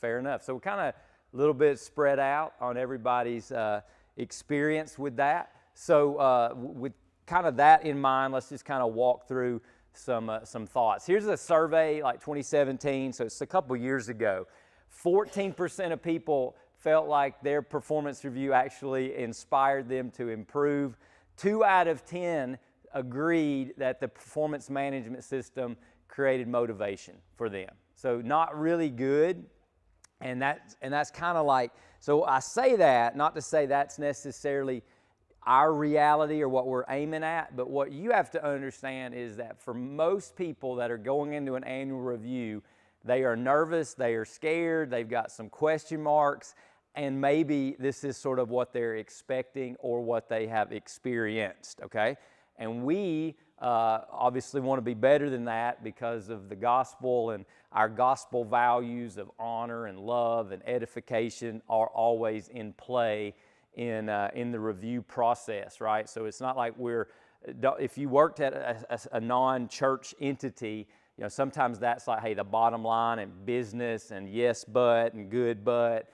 Fair enough. So we're kind of a little bit spread out on everybody's experience with that. So with kind of that in mind, let's just kind of walk through some thoughts. Here's a survey, like 2017, so it's a couple years ago. 14% of people felt like their performance review actually inspired them to improve. 2 out of 10 agreed that the performance management system created motivation for them. So not really good, and that's kind of like, so I say that not to say that's necessarily our reality or what we're aiming at, but what you have to understand is that for most people that are going into an annual review, they are nervous, they are scared, they've got some question marks, and maybe this is sort of what they're expecting or what they have experienced, okay? And we obviously want to be better than that because of the gospel, and our gospel values of honor and love and edification are always in play in the review process, right? So it's not like if you worked at a non-church entity, you know, sometimes that's like, hey, the bottom line and business and yes, but and good, but,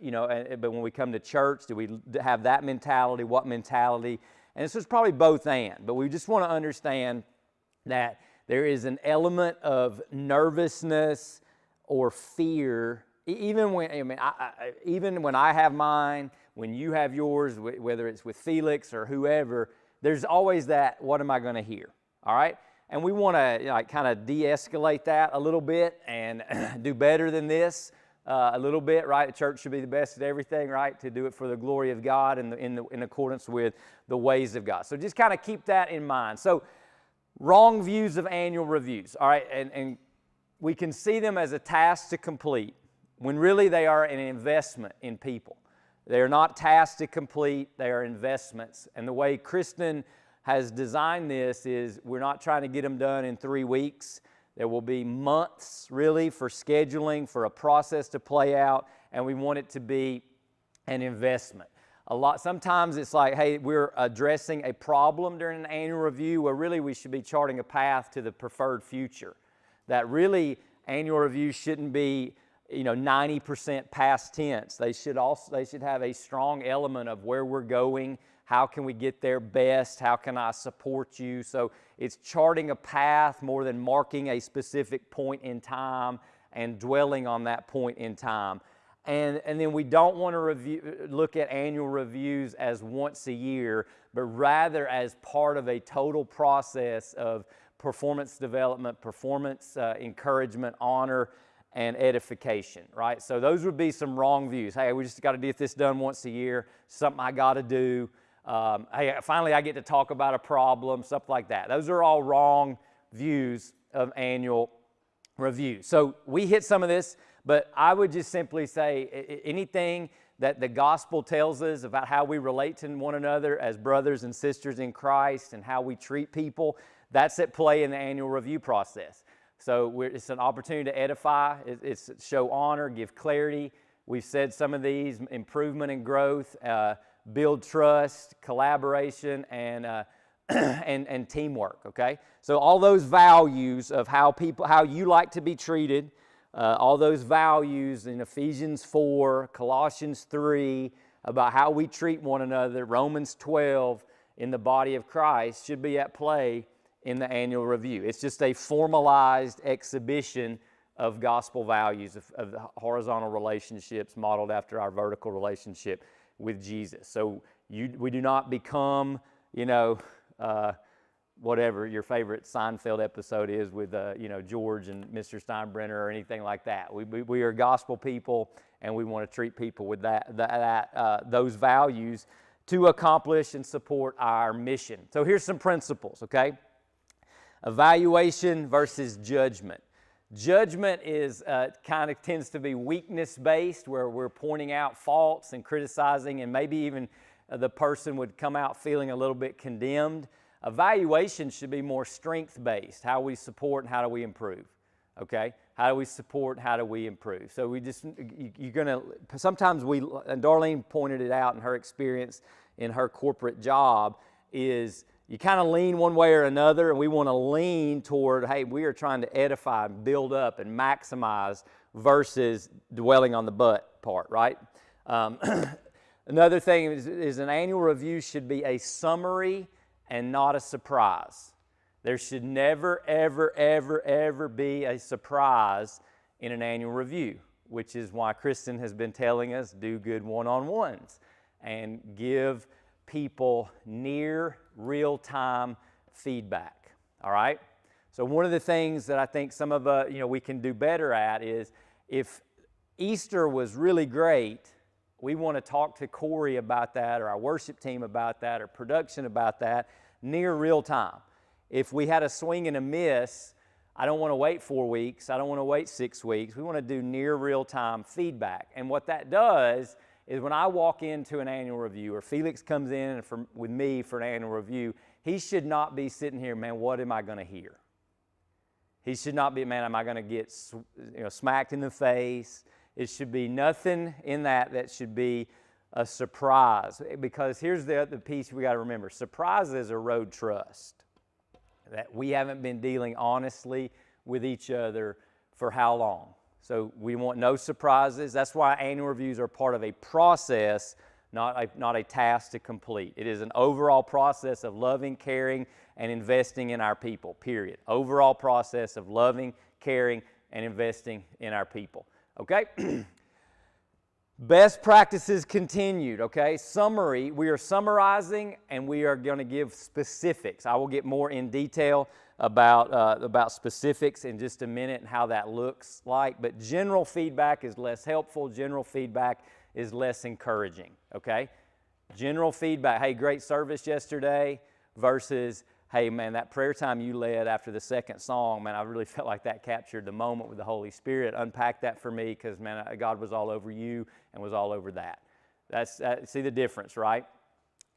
you know, but when we come to church, do we have that mentality? What mentality? And this is probably both and, but we just want to understand that there is an element of nervousness or fear. Even when I have mine, when you have yours, whether it's with Felix or whoever, there's always that, what am I going to hear? All right? And we want to kind of de-escalate that a little bit and do better than this a little bit, right? The church should be the best at everything, right? To do it for the glory of God and in accordance with the ways of God. So just kind of keep that in mind. So wrong views of annual reviews, all right? And we can see them as a task to complete, when really they are an investment in people. They are not tasks to complete, they are investments. And the way Kristen has designed this is we're not trying to get them done in 3 weeks. There will be months really for scheduling, for a process to play out, and we want it to be an investment. Sometimes it's like, hey, we're addressing a problem during an annual review where really we should be charting a path to the preferred future. That really annual reviews shouldn't be 90% past tense. They should have a strong element of where we're going, how can we get there best, how can I support you. So it's charting a path more than marking a specific point in time and dwelling on that point in time. And then we don't want to look at annual reviews as once a year, but rather as part of a total process of performance development, performance encouragement, honor, and edification, right? So those would be some wrong views. Hey, we just got to get this done once a year, something I got to do. Hey, finally I get to talk about a problem, stuff like that. Those are all wrong views of annual review. So we hit some of this, but I would just simply say anything that the gospel tells us about how we relate to one another as brothers and sisters in Christ and how we treat people, that's at play in the annual review process. So it's an opportunity to edify, it's show honor, give clarity. We've said some of these, improvement and growth, build trust, collaboration, and teamwork, okay? So all those values of how you like to be treated, all those values in Ephesians 4, Colossians 3, about how we treat one another, Romans 12, in the body of Christ, should be at play in the annual review. It's just a formalized exhibition of gospel values, of the horizontal relationships modeled after our vertical relationship with Jesus. So we do not become, whatever your favorite Seinfeld episode is with, George and Mr. Steinbrenner or anything like that. We are gospel people, and we want to treat people with those values to accomplish and support our mission. So here's some principles, okay? Evaluation versus judgment. Judgment is kind of tends to be weakness-based, where we're pointing out faults and criticizing, and maybe even the person would come out feeling a little bit condemned. Evaluation should be more strength-based, how we support and how do we improve, okay? How do we support, how do we improve? So sometimes and Darlene pointed it out in her experience in her corporate job, is you kind of lean one way or another, and we want to lean toward, hey, we are trying to edify and build up and maximize versus dwelling on the but part, right? Another thing is an annual review should be a summary and not a surprise. There should never, ever, ever, ever be a surprise in an annual review, which is why Kristen has been telling us do good one-on-ones and give people near real-time feedback, all right? So one of the things that I think some of we can do better at is if Easter was really great, we want to talk to Corey about that or our worship team about that or production about that near real time. If we had a swing and a miss, I don't want to wait 4 weeks. I don't want to wait 6 weeks. We want to do near real time feedback. And what that does is when I walk into an annual review or Felix comes in with me for an annual review, he should not be sitting here, man, what am I going to hear? He should not be, man, am I going to get smacked in the face? It should be nothing in that should be a surprise. Because here's the other piece we got to remember. Surprises erode trust. That we haven't been dealing honestly with each other for how long? So we want no surprises. That's why annual reviews are part of a process, not a task to complete. It is an overall process of loving, caring, and investing in our people, period. Overall process of loving, caring, and investing in our people. Okay? Best practices continued, okay? Summary, we are summarizing and we are going to give specifics. I will get more in detail about specifics in just a minute and how that looks like, but general feedback is less helpful. General feedback is less encouraging, okay? General feedback, hey, great service yesterday versus, hey, man, that prayer time you led after the second song, man, I really felt like that captured the moment with the Holy Spirit. Unpack that for me because, man, God was all over you and was all over that. See the difference, right?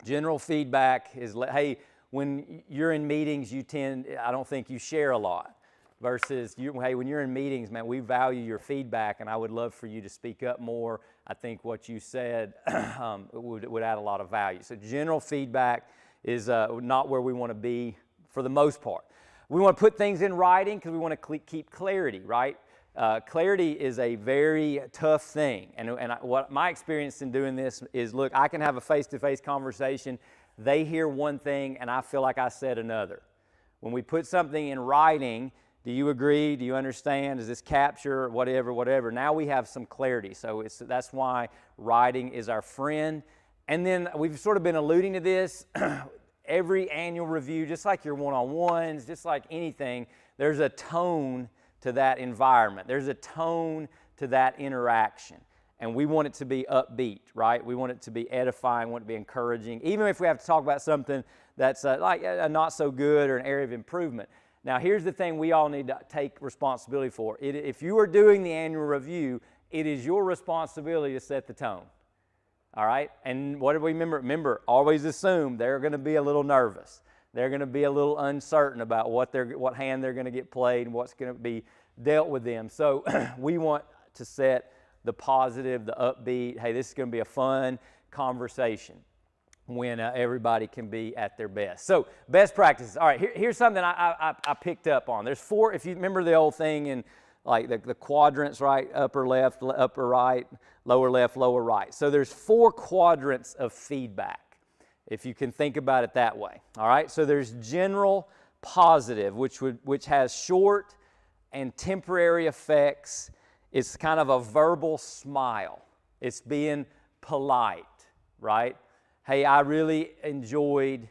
General feedback is, hey, when you're in meetings, I don't think you share a lot. Versus, hey, when you're in meetings, man, we value your feedback and I would love for you to speak up more. I think what you said would add a lot of value. So general feedback is not where we want to be for the most part. We want to put things in writing because we want to keep clarity, right? Clarity is a very tough thing. What my experience in doing this is, look, I can have a face-to-face conversation. They hear one thing and I feel like I said another. When we put something in writing, do you agree? Do you understand? Does this capture? Whatever. Now we have some clarity. So that's why writing is our friend. And then we've sort of been alluding to this. Every annual review, just like your one-on-ones, just like anything, there's a tone to that environment. There's a tone to that interaction. And we want it to be upbeat, right? We want it to be edifying, we want it to be encouraging, even if we have to talk about something that's like a not so good or an area of improvement. Now, here's the thing we all need to take responsibility for. If you are doing the annual review, it is your responsibility to set the tone. All right? And what do we remember? Remember, always assume they're going to be a little nervous. They're going to be a little uncertain about what hand they're going to get played and what's going to be dealt with them. So we want to set the positive, the upbeat, hey, this is going to be a fun conversation when everybody can be at their best. So best practices. All right, here's something I picked up on. There's 4, if you remember the old thing in like the quadrants, right? Upper left, upper right, lower left, lower right. So there's 4 quadrants of feedback, if you can think about it that way. All right, so there's general positive, which has short and temporary effects. It's kind of a verbal smile. It's being polite, right? Hey, I really enjoyed,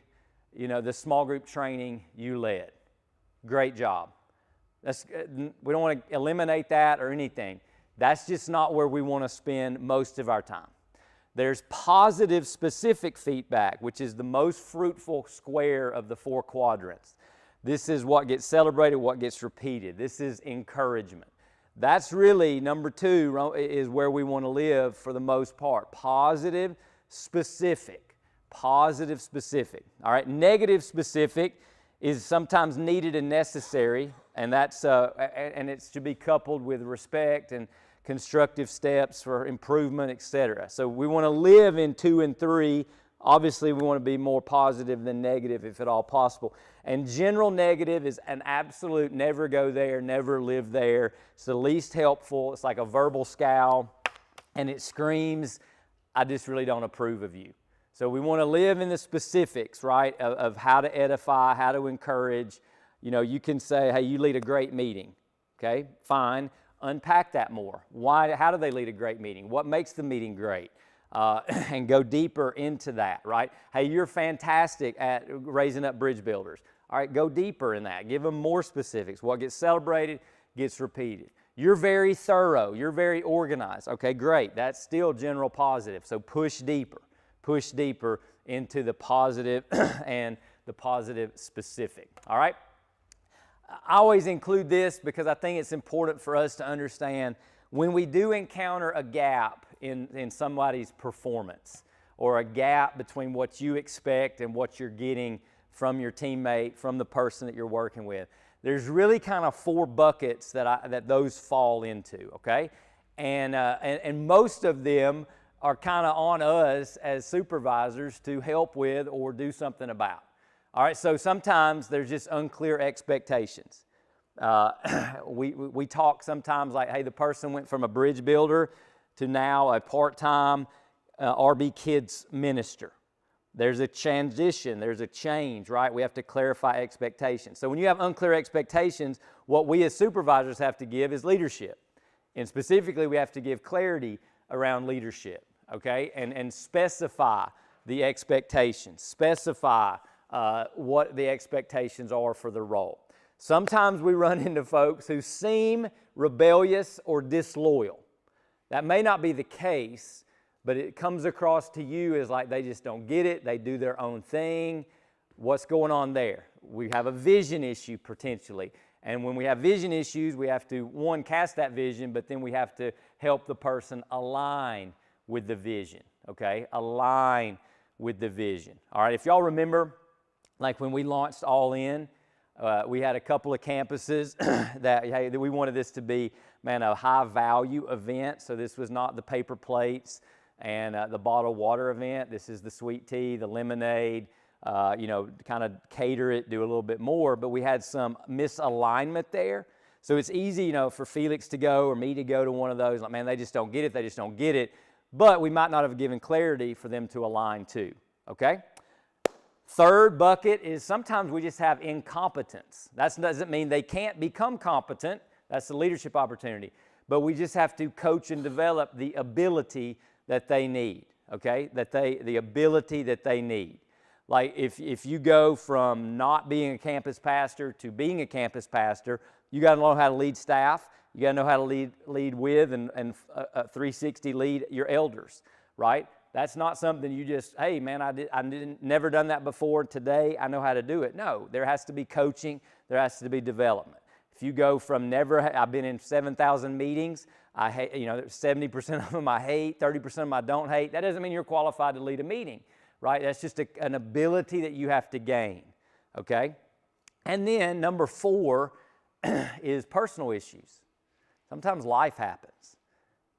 the small group training you led. Great job. We don't want to eliminate that or anything. That's just not where we want to spend most of our time. There's positive specific feedback, which is the most fruitful square of the 4 quadrants. This is what gets celebrated, what gets repeated. This is encouragement. That's really, number 2, is where we want to live for the most part. Positive, specific. Positive, specific. All right, negative, specific is sometimes needed and necessary, and that's and it should be coupled with respect and constructive steps for improvement, etc. So we want to live in 2 and 3. Obviously, we want to be more positive than negative if at all possible. And general negative is an absolute never go there, never live there. It's the least helpful. It's like a verbal scowl, and it screams, I just really don't approve of you. So we want to live in the specifics, right, of how to edify, how to encourage. You know, you can say, hey, you lead a great meeting. Okay, fine. Unpack that more. Why? How do they lead a great meeting? What makes the meeting great? And go deeper into that, right? Hey, you're fantastic at raising up bridge builders. All right, go deeper in that. Give them more specifics. What gets celebrated gets repeated. You're very thorough. You're very organized. Okay, great. That's still general positive. So push deeper. Push deeper into the positive and the positive specific. All right? I always include this because I think it's important for us to understand when we do encounter a gap in somebody's performance or a gap between what you expect and what you're getting from your teammate, from the person that you're working with. There's really kind of 4 buckets that those fall into, okay? And most of them are kind of on us as supervisors to help with or do something about. All right, so sometimes there's just unclear expectations. We talk sometimes like, hey, the person went from a bridge builder to now a part-time RB Kids minister. There's a transition, there's a change, right? We have to clarify expectations. So when you have unclear expectations, what we as supervisors have to give is leadership. And specifically, we have to give clarity around leadership, okay? And specify the expectations, specify what the expectations are for the role. Sometimes we run into folks who seem rebellious or disloyal. That may not be the case, but it comes across to you as like they just don't get it, they do their own thing. What's going on there? We have a vision issue potentially. And when we have vision issues, we have to, one, cast that vision, but then we have to help the person align with the vision, okay? Align with the vision. All right, if y'all remember, like when we launched All In, we had a couple of campuses that we wanted this to be, man, a high value event. So this was not the paper plates and the bottled water event. This is the sweet tea, the lemonade, kind of cater it, do a little bit more. But we had some misalignment there. So it's easy, for Felix to go or me to go to one of those. Like, man, they just don't get it. They just don't get it. But we might not have given clarity for them to align to, okay? Third bucket is sometimes we just have incompetence. That doesn't mean they can't become competent. That's the leadership opportunity. But we just have to coach and develop the ability that they need, okay? The ability that they need. Like if you go from not being a campus pastor to being a campus pastor, you got to know how to lead staff. You got to know how to lead with and 360 lead your elders, right? That's not something you just, hey, man, never done that before. Today, I know how to do it. No, there has to be coaching. There has to be development. If you go from I've been in 7,000 meetings. I hate, 70% of them I hate, 30% of them I don't hate. That doesn't mean you're qualified to lead a meeting, right? That's just an ability that you have to gain, okay? And then number 4 is personal issues. Sometimes life happens,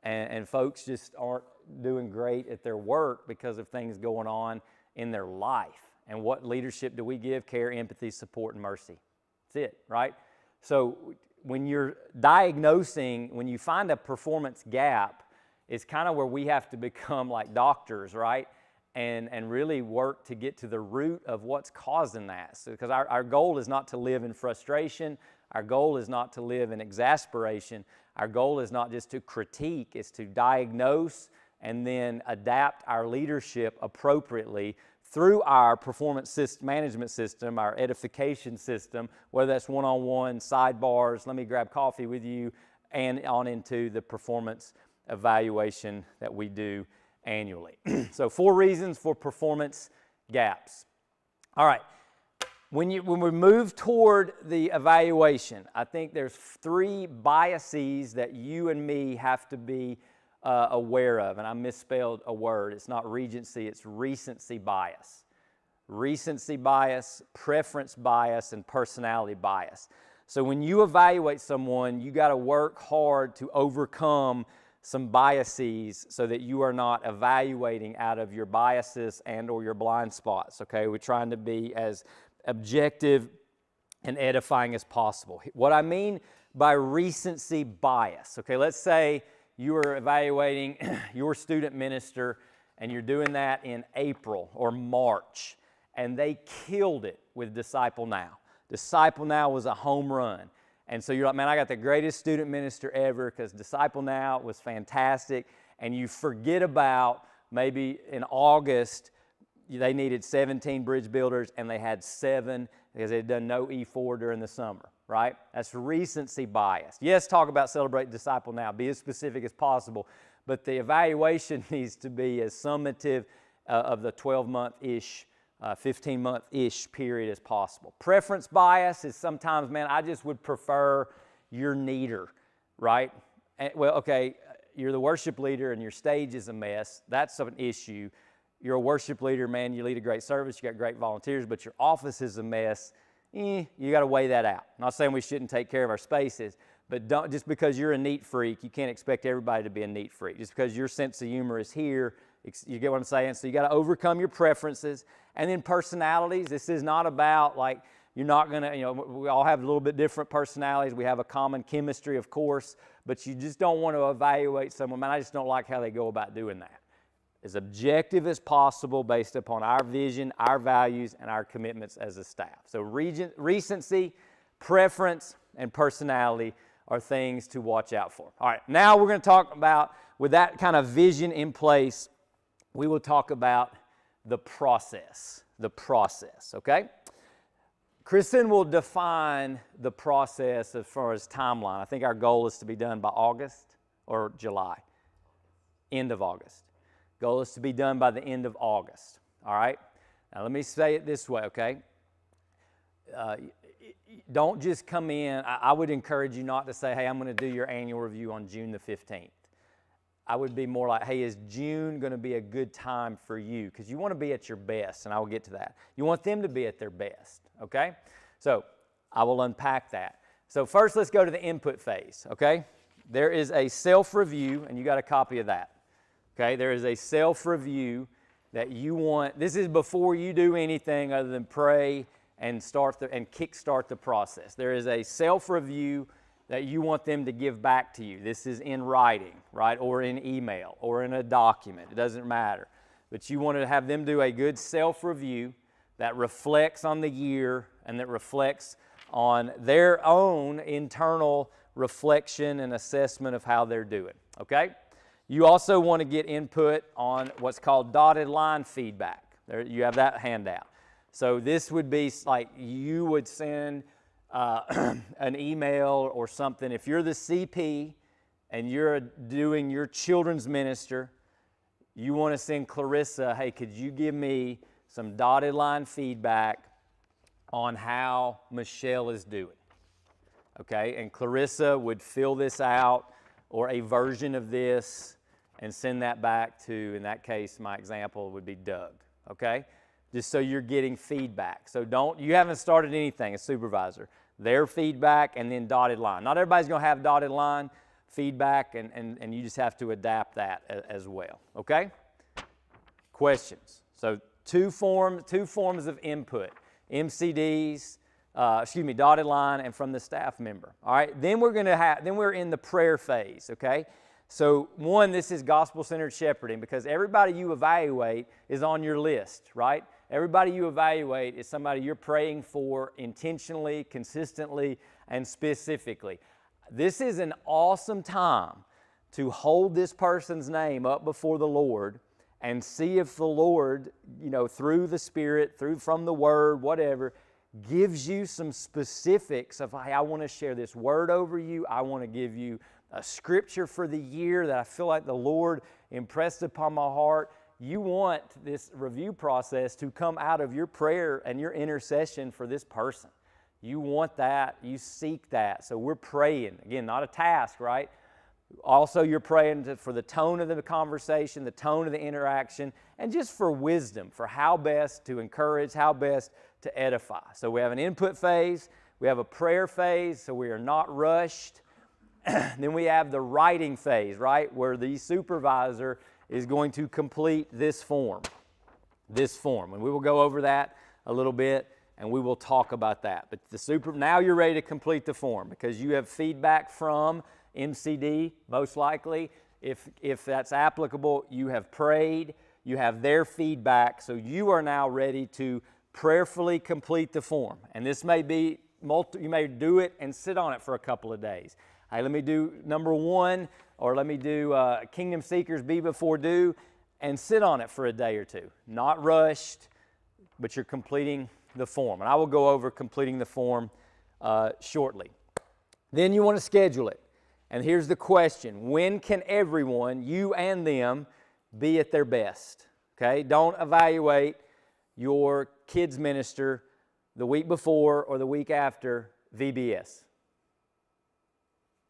and folks just aren't doing great at their work because of things going on in their life. And what leadership do we give? Care, empathy, support, and mercy. That's it, right? So when you're diagnosing, when you find a performance gap, it's kind of where we have to become like doctors, right? And really work to get to the root of what's causing that. So, because our goal is not to live in frustration. Our goal is not to live in exasperation. Our goal is not just to critique, it's to diagnose and then adapt our leadership appropriately through our performance management system, our edification system, whether that's one-on-one, sidebars, let me grab coffee with you, and on into the performance evaluation that we do annually. So 4 reasons for performance gaps. All right, when we move toward the evaluation, I think there's 3 biases that you and me have to be aware of, and I misspelled a word. It's not regency, it's recency bias. Recency bias, preference bias, and personality bias. So when you evaluate someone, you got to work hard to overcome some biases so that you are not evaluating out of your biases and or your blind spots, okay? We're trying to be as objective, and edifying as possible. What I mean by recency bias, okay, let's say you are evaluating your student minister and you're doing that in April or March, and they killed it with Disciple Now. Disciple Now was a home run. And so you're like, man, I got the greatest student minister ever because Disciple Now was fantastic. And you forget about maybe in August, they needed 17 bridge builders and they had 7 because they had done no E4 during the summer, right? That's recency bias. Yes, talk about Celebrate Disciple Now. Be as specific as possible. But the evaluation needs to be as summative of the 12-month-ish 15-month-ish period as possible. Preference bias is sometimes, man, I just would prefer your neater, right? Well, okay, you're the worship leader and your stage is a mess. That's an issue. You're a worship leader, man, you lead a great service, you got great volunteers, but your office is a mess. You got to weigh that out. I'm not saying we shouldn't take care of our spaces, but don't, just because you're a neat freak, you can't expect everybody to be a neat freak. Just because your sense of humor is here, you get what I'm saying? So you got to overcome your preferences. And then personalities. This is not about like, you're not going to, we all have a little bit different personalities. We have a common chemistry, of course, but you just don't want to evaluate someone. Man, I just don't like how they go about doing that. As objective as possible based upon our vision, our values, and our commitments as a staff. So recency, preference, and personality are things to watch out for. All right, now we're going to talk about, with that kind of vision in place, we will talk about the process, okay? Kristen will define the process as far as timeline. I think our goal is to be done by August or July, end of August. Goal is to be done by the end of August, all right? Now let me say it this way, okay? Don't just come in. I would encourage you not to say, hey, I'm going to do your annual review on June the 15th. I would be more like, hey, is June going to be a good time for you? Because you want to be at your best, and I will get to that. You want them to be at their best, okay? So I will unpack that. So first, let's go to the input phase, okay? There is a self-review, and you got a copy of that, okay? There is a self-review that you want. This is before you do anything other than pray and kickstart the process. There is a self-review that you want them to give back to you. This is in writing, right, or in email, or in a document. It doesn't matter. But you want to have them do a good self-review that reflects on the year and that reflects on their own internal reflection and assessment of how they're doing, okay? You also want to get input on what's called dotted line feedback. There, you have that handout. So this would be like you would send an email or something. If you're the CP and you're doing your children's minister, you want to send Clarissa, hey, could you give me some dotted line feedback on how Michelle is doing? Okay, and Clarissa would fill this out or a version of this and send that back to, in that case, my example would be Doug, okay? Just so you're getting feedback. So you haven't started anything as supervisor. Their feedback and then dotted line. Not everybody's going to have dotted line feedback, and you just have to adapt that as well, okay? Questions. So two forms of input, MCDs, dotted line, and from the staff member. All right, then we're in the prayer phase, okay? So one, this is gospel-centered shepherding because everybody you evaluate is on your list, right? Everybody you evaluate is somebody you're praying for intentionally, consistently, and specifically. This is an awesome time to hold this person's name up before the Lord and see if the Lord, through the Spirit, from the Word, whatever, gives you some specifics of, hey, I want to share this word over you. I want to give you a scripture for the year that I feel like the Lord impressed upon my heart. You want this review process to come out of your prayer and your intercession for this person. You want that. You seek that. So we're praying. Again, not a task, right? Also, you're praying for the tone of the conversation, the tone of the interaction, and just for wisdom, for how best to encourage, how best to edify. So we have an input phase. We have a prayer phase, so we are not rushed. Then we have the writing phase, right, where the supervisor is going to complete this form. And we will go over that a little bit and we will talk about that. But now you're ready to complete the form because you have feedback from MCD, most likely. If that's applicable, you have prayed, you have their feedback, so you are now ready to prayerfully complete the form. And this may be, you may do it and sit on it for a couple of days. Hey, let me do number 1, or let me do Kingdom Seekers Be Before Do, and sit on it for a day or two. Not rushed, but you're completing the form. And I will go over completing the form shortly. Then you want to schedule it. And here's the question: when can everyone, you and them, be at their best? Okay? Don't evaluate your kids' minister the week before or the week after VBS.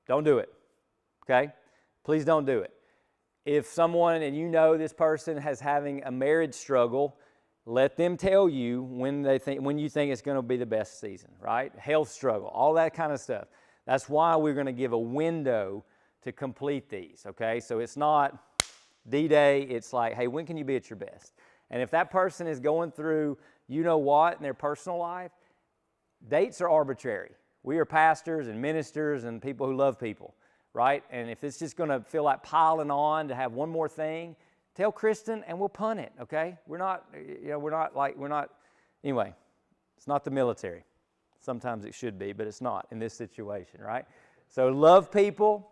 Don't do it. Okay? Please don't do it. If someone, and you know this person is having a marriage struggle, let them tell you when you think it's going to be the best season, right? Health struggle, all that kind of stuff. That's why we're going to give a window to complete these, okay? So it's not D-Day, it's like, hey, when can you be at your best? And if that person is going through you know what in their personal life, dates are arbitrary. We are pastors and ministers and people who love people, right? And if it's just going to feel like piling on to have one more thing, tell Kristen and we'll punt it, okay? Anyway, it's not the military. Sometimes it should be, but it's not in this situation, right? So love people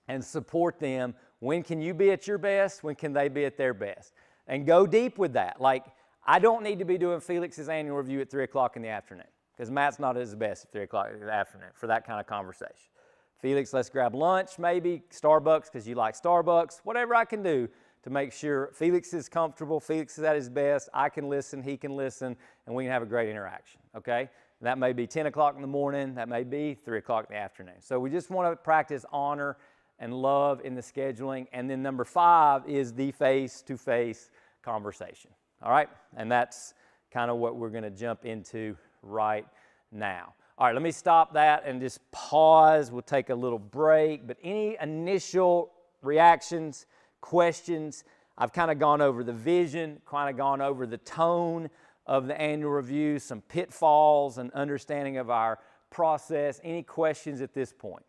and support them. When can you be at your best? When can they be at their best? And go deep with that. Like, I don't need to be doing Felix's annual review at 3 o'clock in the afternoon because Matt's not at his best at 3 o'clock in the afternoon for that kind of conversation. Felix, let's grab lunch maybe, Starbucks because you like Starbucks, whatever I can do to make sure Felix is comfortable, Felix is at his best, I can listen, he can listen, and we can have a great interaction, okay? That may be 10 o'clock in the morning, that may be 3 o'clock in the afternoon. So we just want to practice honor and love in the scheduling. And then number 5 is the face-to-face conversation, all right? And that's kind of what we're going to jump into right now. All right, let me stop that and just pause. We'll take a little break. But any initial reactions, questions? I've kind of gone over the vision, kind of gone over the tone of the annual review, some pitfalls and understanding of our process. Any questions at this point?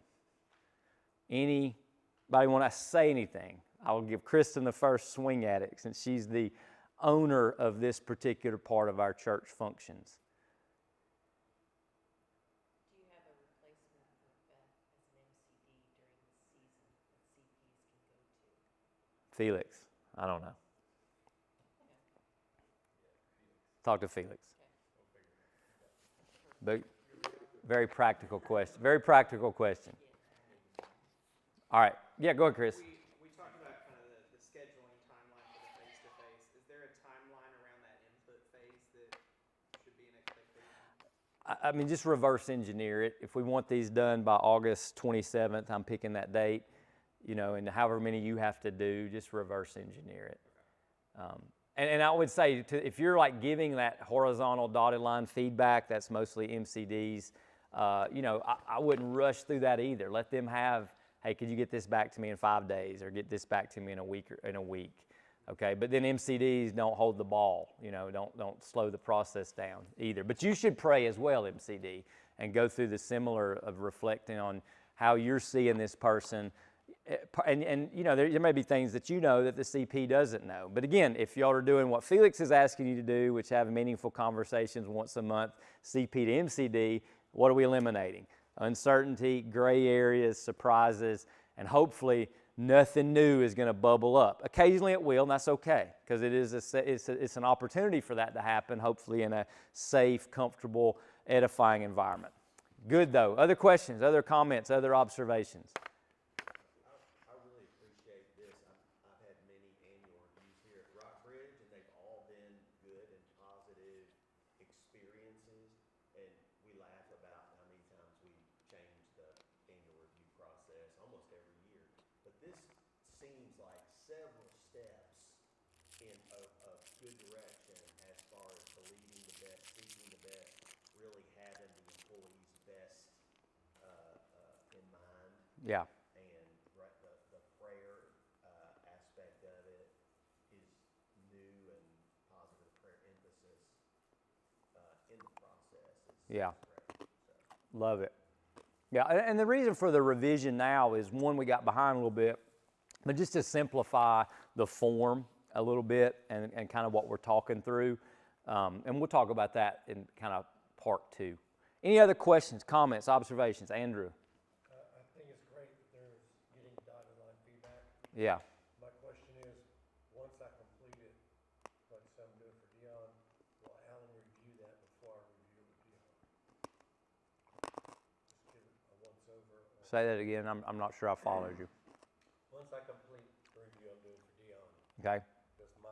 Anybody want to say anything? I will give Kristen the first swing at it since she's the owner of this particular part of our church functions. Do you have a replacement for Beth as an MCD during the season that CPs can go to? Felix, I don't know. Talk to Felix. But very practical question. Very practical question. All right. Yeah, go ahead, Chris. We talked about kind of the scheduling timeline for the face-to-face. Is there a timeline around that input phase that should be an expectation? I mean, just reverse engineer it. If we want these done by August 27th, I'm picking that date, and however many you have to do, just reverse engineer it. And I would say, if you're like giving that horizontal dotted line feedback, that's mostly MCDs, I wouldn't rush through that either. Let them have, hey, could you get this back to me in 5 days or get this back to me in a week okay? But then MCDs don't hold the ball, don't slow the process down either. But you should pray as well, MCD, and go through the similar of reflecting on how you're seeing this person. And there may be things that that the CP doesn't know. But again, if y'all are doing what Felix is asking you to do, which have meaningful conversations once a month, CP to MCD, what are we eliminating? Uncertainty, gray areas, surprises, and hopefully nothing new is going to bubble up. Occasionally it will, and that's okay, because it's an opportunity for that to happen, hopefully in a safe, comfortable, edifying environment. Good, though. Other questions, other comments, other observations? Seems like several steps in a good direction as far as believing the best, seeking the best, really having the employee's best in mind. Yeah. And the prayer aspect of it is new and positive prayer emphasis in the process. Yeah. Love it. Yeah, and the reason for the revision now is, one, we got behind a little bit, but just to simplify the form a little bit and kind of what we're talking through. And we'll talk about that in kind of part 2. Any other questions, comments, observations? Andrew? I think it's great that there's getting dotted line feedback. Yeah. My question is, once I complete it, like say I'm doing for Dion, will Alan review that before I review it with Dion? Just give it a once over. Say that again. I'm not sure I followed you. Once I complete the review I'm doing for Dion, Okay. does my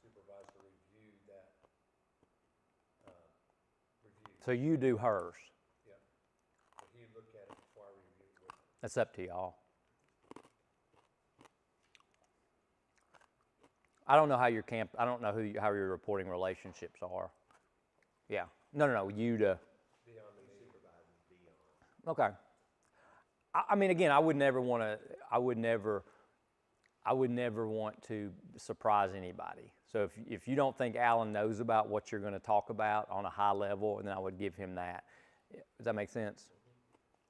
supervisor review that review? So you do hers. Yeah. Will he look at it before I review it with him? That's up to y'all. I don't know how your I don't know how your reporting relationships are. Yeah. No. You to. Dion to me. Supervising Dion. Okay. I mean, again, I would never want to surprise anybody. So if you don't think Alan knows about what you're going to talk about on a high level, then I would give him that. Does that make sense?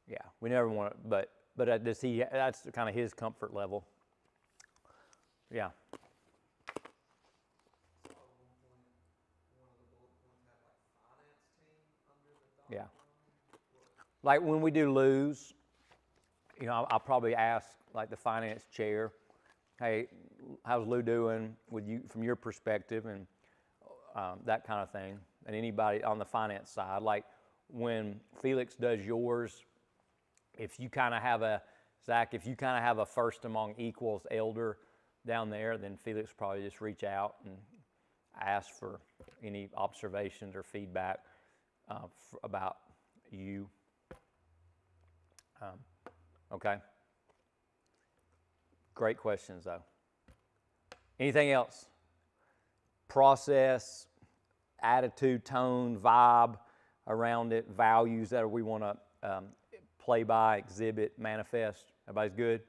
Yeah. We never want to, but does he? That's kind of his comfort level. Yeah. So at one point, one of the bullet points had like finance team under the dotted Yeah. line. Like when we do lose, I'll probably ask like the finance chair, hey, how's Lou doing with you from your perspective, and that kind of thing. And anybody on the finance side, like when Felix does yours, if you kind of have a, Zach, if you kind of have a first among equals elder down there, then Felix probably just reach out and ask for any observations or feedback about you. Okay. Great questions, though. Anything else? Process, attitude, tone, vibe around it, values that we want to play by, exhibit, manifest. Everybody's good?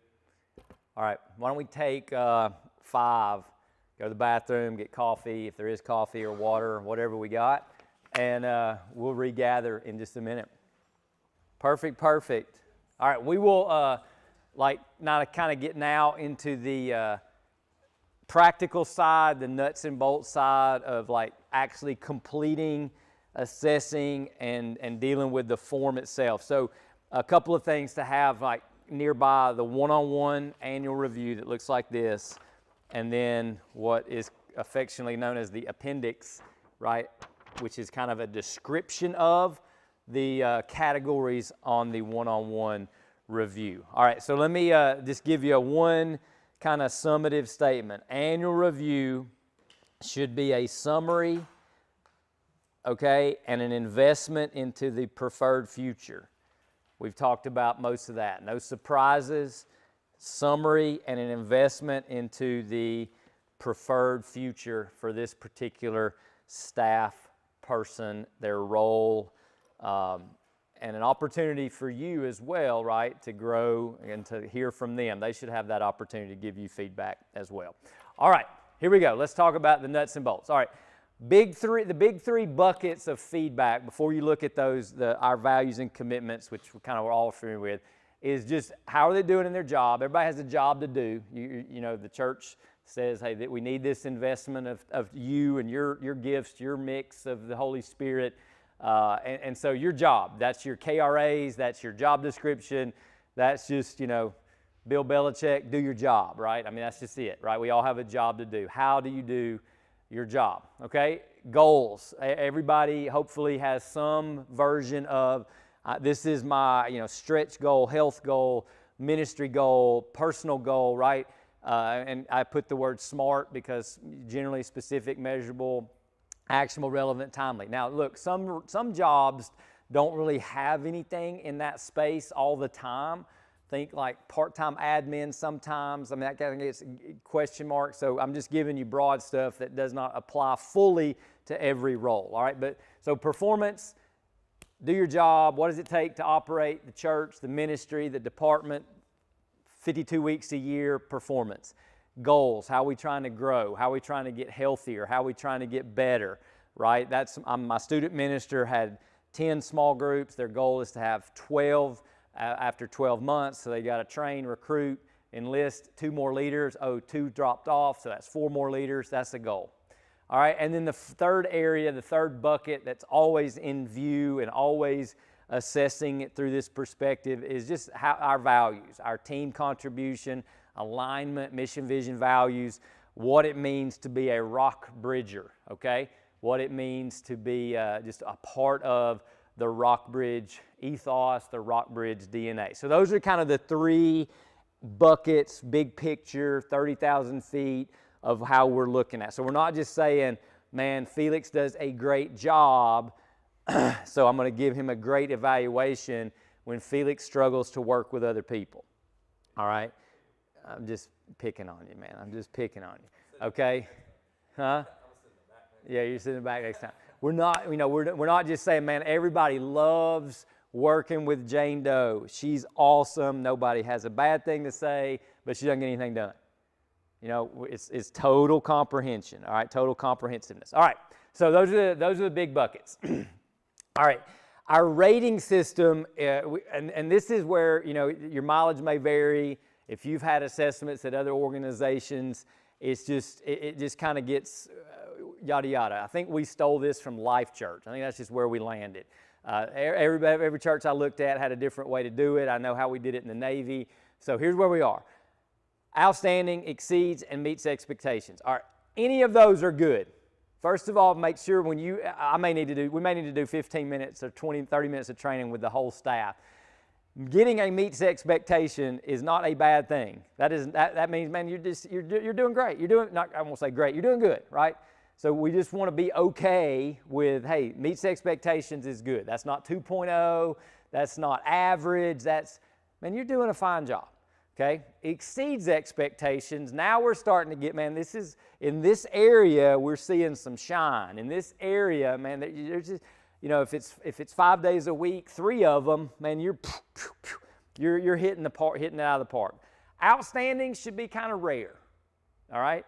All right. Why don't we take 5, go to the bathroom, get coffee, if there is coffee or water or whatever we got, and we'll regather in just a minute. Perfect. All right, we will now kind of get now into the practical side, the nuts and bolts side of like actually completing, assessing, and dealing with the form itself. So a couple of things to have like nearby: the one-on-one annual review that looks like this, and then what is affectionately known as the appendix, right, which is kind of a description of the categories on the one-on-one review. All right, so let me just give you one kind of summative statement. Annual review should be a summary, okay, and an investment into the preferred future. We've talked about most of that. No surprises, summary, and an investment into the preferred future for this particular staff person, their role, and an opportunity for you as well, right, to grow and to hear from them. They should have that opportunity to give you feedback as well. All right, here we go. Let's talk about the nuts and bolts. All right, the big three buckets of feedback before you look at those, our values and commitments, which we kind of are all familiar with, is just how are they doing in their job. Everybody has a job to do. You know, the church says, hey, that we need this investment of you and your gifts, your mix of the Holy Spirit. And so your job, that's your KRAs, that's your job description, that's just, Bill Belichick, do your job, right? I mean, that's just it, right? We all have a job to do. How do you do your job, okay? Goals. Everybody hopefully has some version of, this is my, stretch goal, health goal, ministry goal, personal goal, right? And I put the word SMART because generally specific, measurable, actionable, relevant, timely. Now, look, some jobs don't really have anything in that space all the time. Think like part-time admin sometimes. I mean, that kind of gets question marks. So I'm just giving you broad stuff that does not apply fully to every role, all right? But so performance, do your job. What does it take to operate the church, the ministry, the department, 52 weeks a year, performance. Goals, how are we trying to grow? How are we trying to get healthier? How are we trying to get better, right? My student minister had 10 small groups. Their goal is to have 12 after 12 months. So they got to train, recruit, enlist 2 more leaders. Oh, 2 dropped off, so that's 4 more leaders. That's the goal. All right, and then the third area, the third bucket that's always in view and always assessing it through this perspective is just how our values, our team contribution, alignment, mission, vision, values, what it means to be a rock bridger, okay? What it means to be just a part of the Rockbridge ethos, the Rockbridge DNA. So those are kind of the 3 buckets, big picture, 30,000 feet of how we're looking at. So we're not just saying, man, Felix does a great job, so I'm going to give him a great evaluation when Felix struggles to work with other people. All right? I'm just picking on you, man. I'm just picking on you. Okay? Huh? Yeah, you're sitting back next time. We're not, we're not just saying, man, everybody loves working with Jane Doe. She's awesome. Nobody has a bad thing to say, but she doesn't get anything done. It's total comprehension. All right, total comprehensiveness. All right, so those are the big buckets. All right, our rating system, and this is where your mileage may vary. If you've had assessments at other organizations, it just kind of gets yada yada. I think we stole this from Life Church. I think that's just where we landed. Every church I looked at had a different way to do it. I know how we did it in the Navy. So here's where we are. Outstanding, exceeds, and meets expectations. All right, any of those are good. First of all, make sure when we may need to do 15 minutes or 20, 30 minutes of training with the whole staff. Getting a meets expectation is not a bad thing. That means, man, you're doing great. I won't say great, you're doing good, right? So we just want to be okay with, hey, meets expectations is good. That's not 2.0, that's not average, man, you're doing a fine job. Okay, exceeds expectations. Now we're starting to get, man, in this area, we're seeing some shine. In this area, man, there's just, if it's 5 days a week, 3 of them, man, you're hitting it out of the park. Outstanding should be kind of rare. All right,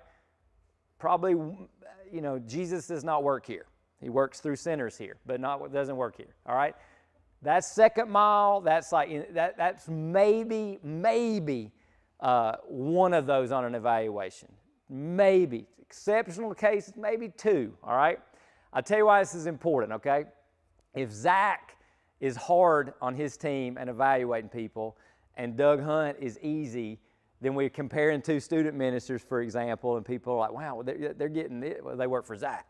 probably, Jesus does not work here. He works through sinners here, but doesn't work here. All right. That second mile, that's maybe one of those on an evaluation. Maybe. Exceptional cases, maybe 2, all right? I'll tell you why this is important, okay? If Zach is hard on his team and evaluating people, and Doug Hunt is easy, then we're comparing 2 student ministers, for example, and people are like, wow, they're getting it. Well, they work for Zach,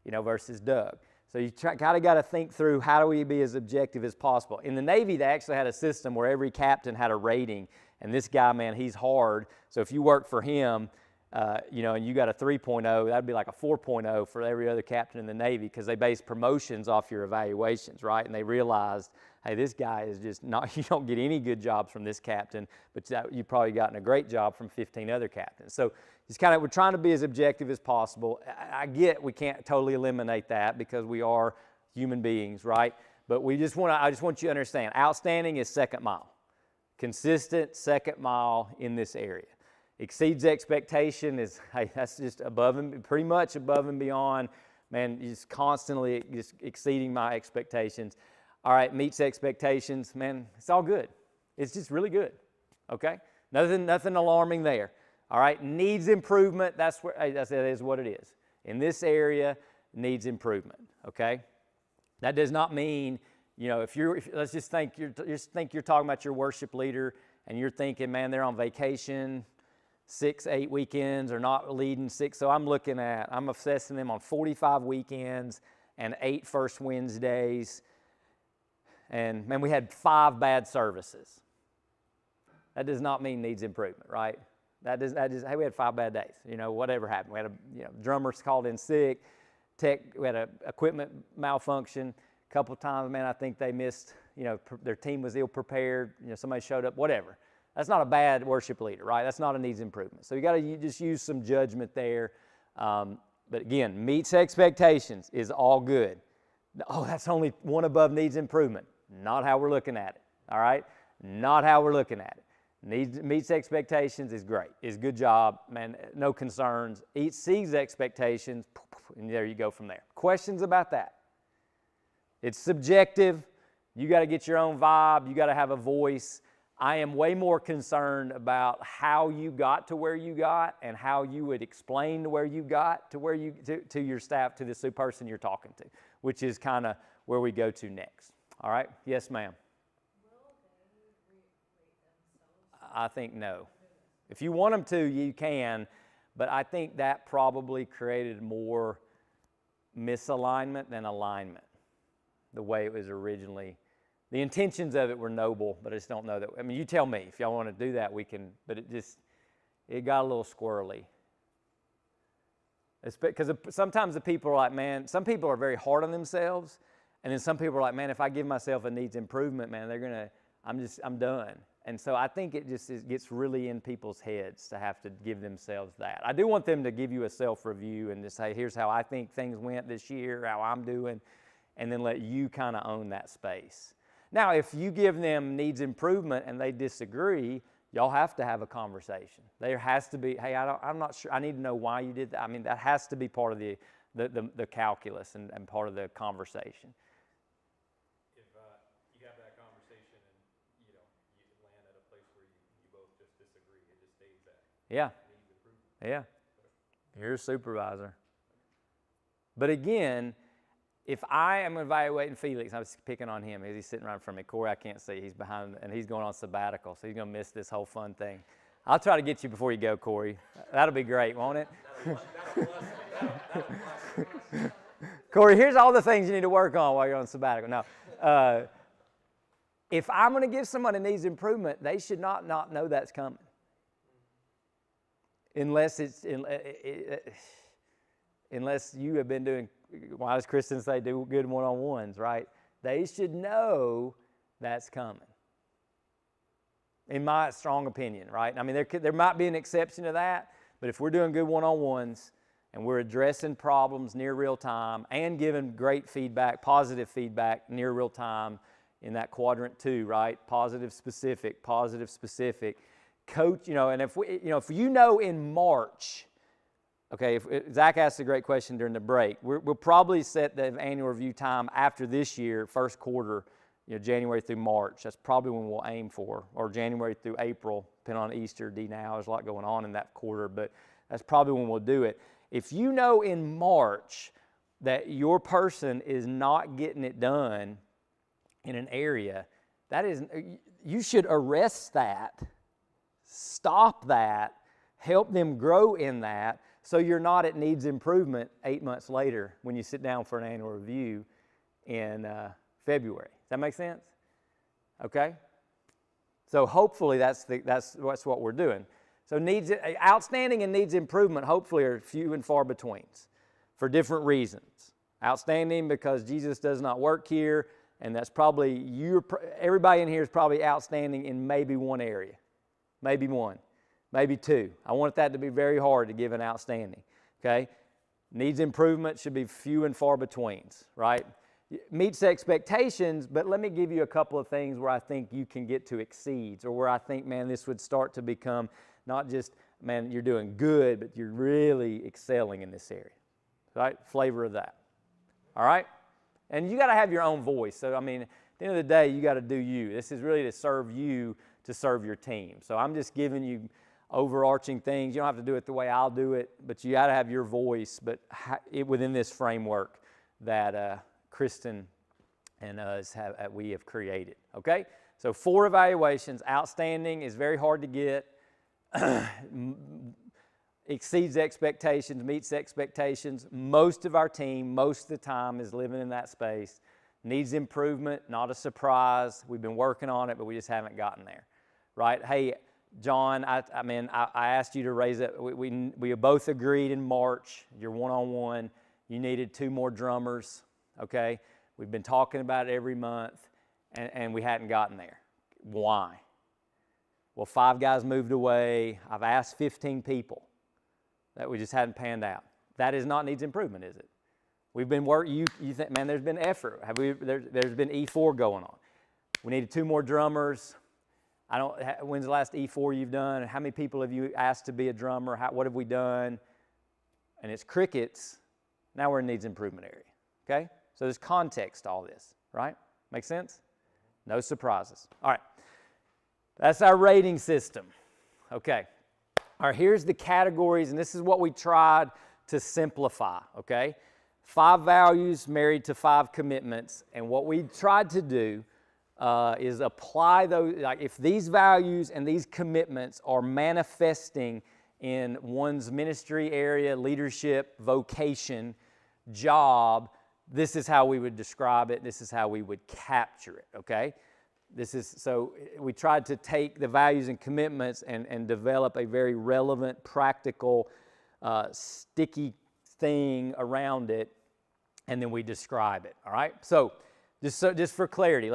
versus Doug. So you kind of got to think through, how do we be as objective as possible? In the Navy, they actually had a system where every captain had a rating, and this guy, man, he's hard. So if you work for him, and you got a 3.0, that'd be like a 4.0 for every other captain in the Navy, because they base promotions off your evaluations, right? And they realized, hey, this guy is just not, you don't get any good jobs from this captain, but you've probably gotten a great job from 15 other captains. So we're trying to be as objective as possible. I get we can't totally eliminate that because we are human beings, right? But I just want you to understand, outstanding is second mile. Consistent second mile in this area. Exceeds expectation is, hey, that's just pretty much above and beyond. Man, just constantly just exceeding my expectations. All right, meets expectations, man, it's all good. It's just really good, okay? Nothing alarming there. All right, needs improvement, that is what it is. In this area, needs improvement, okay? That does not mean, let's just think you're talking about your worship leader and you're thinking, man, they're on vacation 6-8 weekends or not leading 6. So I'm assessing them on 45 weekends and 8 First Wednesdays. And man, we had 5 bad services. That does not mean needs improvement, right? Hey, we had 5 bad days. Whatever happened. We had drummers called in sick. We had a equipment malfunction. A couple of times, man, I think they missed, their team was ill prepared. Somebody showed up, whatever. That's not a bad worship leader, right? That's not a needs improvement. So you got to just use some judgment there. But again, meets expectations is all good. Oh, that's only one above needs improvement. Not how we're looking at it, all right? Not how we're looking at it. Meets expectations is great. Is good job, man, no concerns. Exceeds expectations, and there you go from there. Questions about that? It's subjective. You got to get your own vibe. You got to have a voice. I am way more concerned about how you got to where you got and how you would explain to where you got to where you to your staff, to the person you're talking to, which is kind of where we go to next. All right? Yes, ma'am. I think no. If you want them to, you can, but I think that probably created more misalignment than alignment, the way it was originally. The intentions of it were noble, but I just don't know that. I mean, you tell me if y'all want to do that, we can. But it got a little squirrely. It's because sometimes the people are like, man. Some people are very hard on themselves, and then some people are like, man, if I give myself a needs improvement, man, I'm done. And so I think it gets really in people's heads to have to give themselves that. I do want them to give you a self-review and to say, here's how I think things went this year, how I'm doing, and then let you kind of own that space. Now, if you give them needs improvement and they disagree, y'all have to have a conversation. There has to be, hey, I'm not sure, I need to know why you did that. I mean, that has to be part of the calculus and part of the conversation. If you have that conversation and, you land at a place where you both just disagree, it just stays at Yeah. needs improvement. Yeah. You're a supervisor. But again, if I am evaluating Felix, I was picking on him. He's sitting right in front of me. Corey, I can't see. He's behind, and he's going on sabbatical, so he's going to miss this whole fun thing. I'll try to get you before you go, Corey. That'll be great, won't it? Corey, here's all the things you need to work on while you're on sabbatical. No. If I'm going to give someone a needs improvement, they should not know that's coming. Unless you have been doing, why does Christians say do good one-on-ones, right? They should know that's coming. In my strong opinion, right? I mean, there might be an exception to that, but if we're doing good one-on-ones and we're addressing problems near real time and giving great feedback, positive feedback near real time in that quadrant 2, right? Positive, specific, coach, and if in March, okay, Zach asked a great question during the break. We'll probably set the annual review time after this year, first quarter, January through March. That's probably when we'll aim for, or January through April, depending on Easter, now. There's a lot going on in that quarter, but that's probably when we'll do it. If you know in March that your person is not getting it done in an area, you should arrest that, stop that, help them grow in that, so you're not at needs improvement 8 months later when you sit down for an annual review in February. Does that make sense? Okay? So hopefully that's what we're doing. So outstanding and needs improvement hopefully are few and far between for different reasons. Outstanding because Jesus does not work here, and that's probably everybody in here is probably outstanding in maybe one area. Maybe one. Maybe two. I want that to be very hard to give an outstanding, okay? Needs improvement should be few and far between, right? Meets expectations, but let me give you a couple of things where I think you can get to exceeds, or where I think, man, this would start to become not just, man, you're doing good, but you're really excelling in this area, right? Flavor of that, all right? And you got to have your own voice. So, I mean, at the end of the day, you got to do you. This is really to serve you, to serve your team. So I'm just giving you overarching things. You don't have to do it the way I'll do it, but you got to have your voice, but within this framework that Kristen and us we have created, okay? So 4 evaluations. Outstanding is very hard to get. Exceeds expectations, meets expectations. Most of our team, most of the time, is living in that space. Needs improvement, not a surprise. We've been working on it, but we just haven't gotten there, right? Hey, John, I asked you to raise it. We both agreed in March, you're one-on-one. You needed 2 more drummers, okay? We've been talking about it every month, and we hadn't gotten there. Why? Well, 5 guys moved away. I've asked 15 people. That we just hadn't panned out. That is not needs improvement, is it? We've been working. You think, man, there's been effort. There's been E4 going on. We needed 2 more drummers. When's the last E4 you've done? How many people have you asked to be a drummer? What have we done? And it's crickets. Now we're in needs improvement area. Okay? So there's context to all this, right? Make sense? No surprises. All right. That's our rating system. Okay. All right, here's the categories, and this is what we tried to simplify, okay? 5 values married to 5 commitments, and what we tried to do is apply those, like if these values and these commitments are manifesting in one's ministry area, leadership, vocation, job, this is how we would describe it, this is how we would capture it, okay? So we tried to take the values and commitments and develop a very relevant, practical, sticky thing around it, and then we describe it, all right? So just for clarity,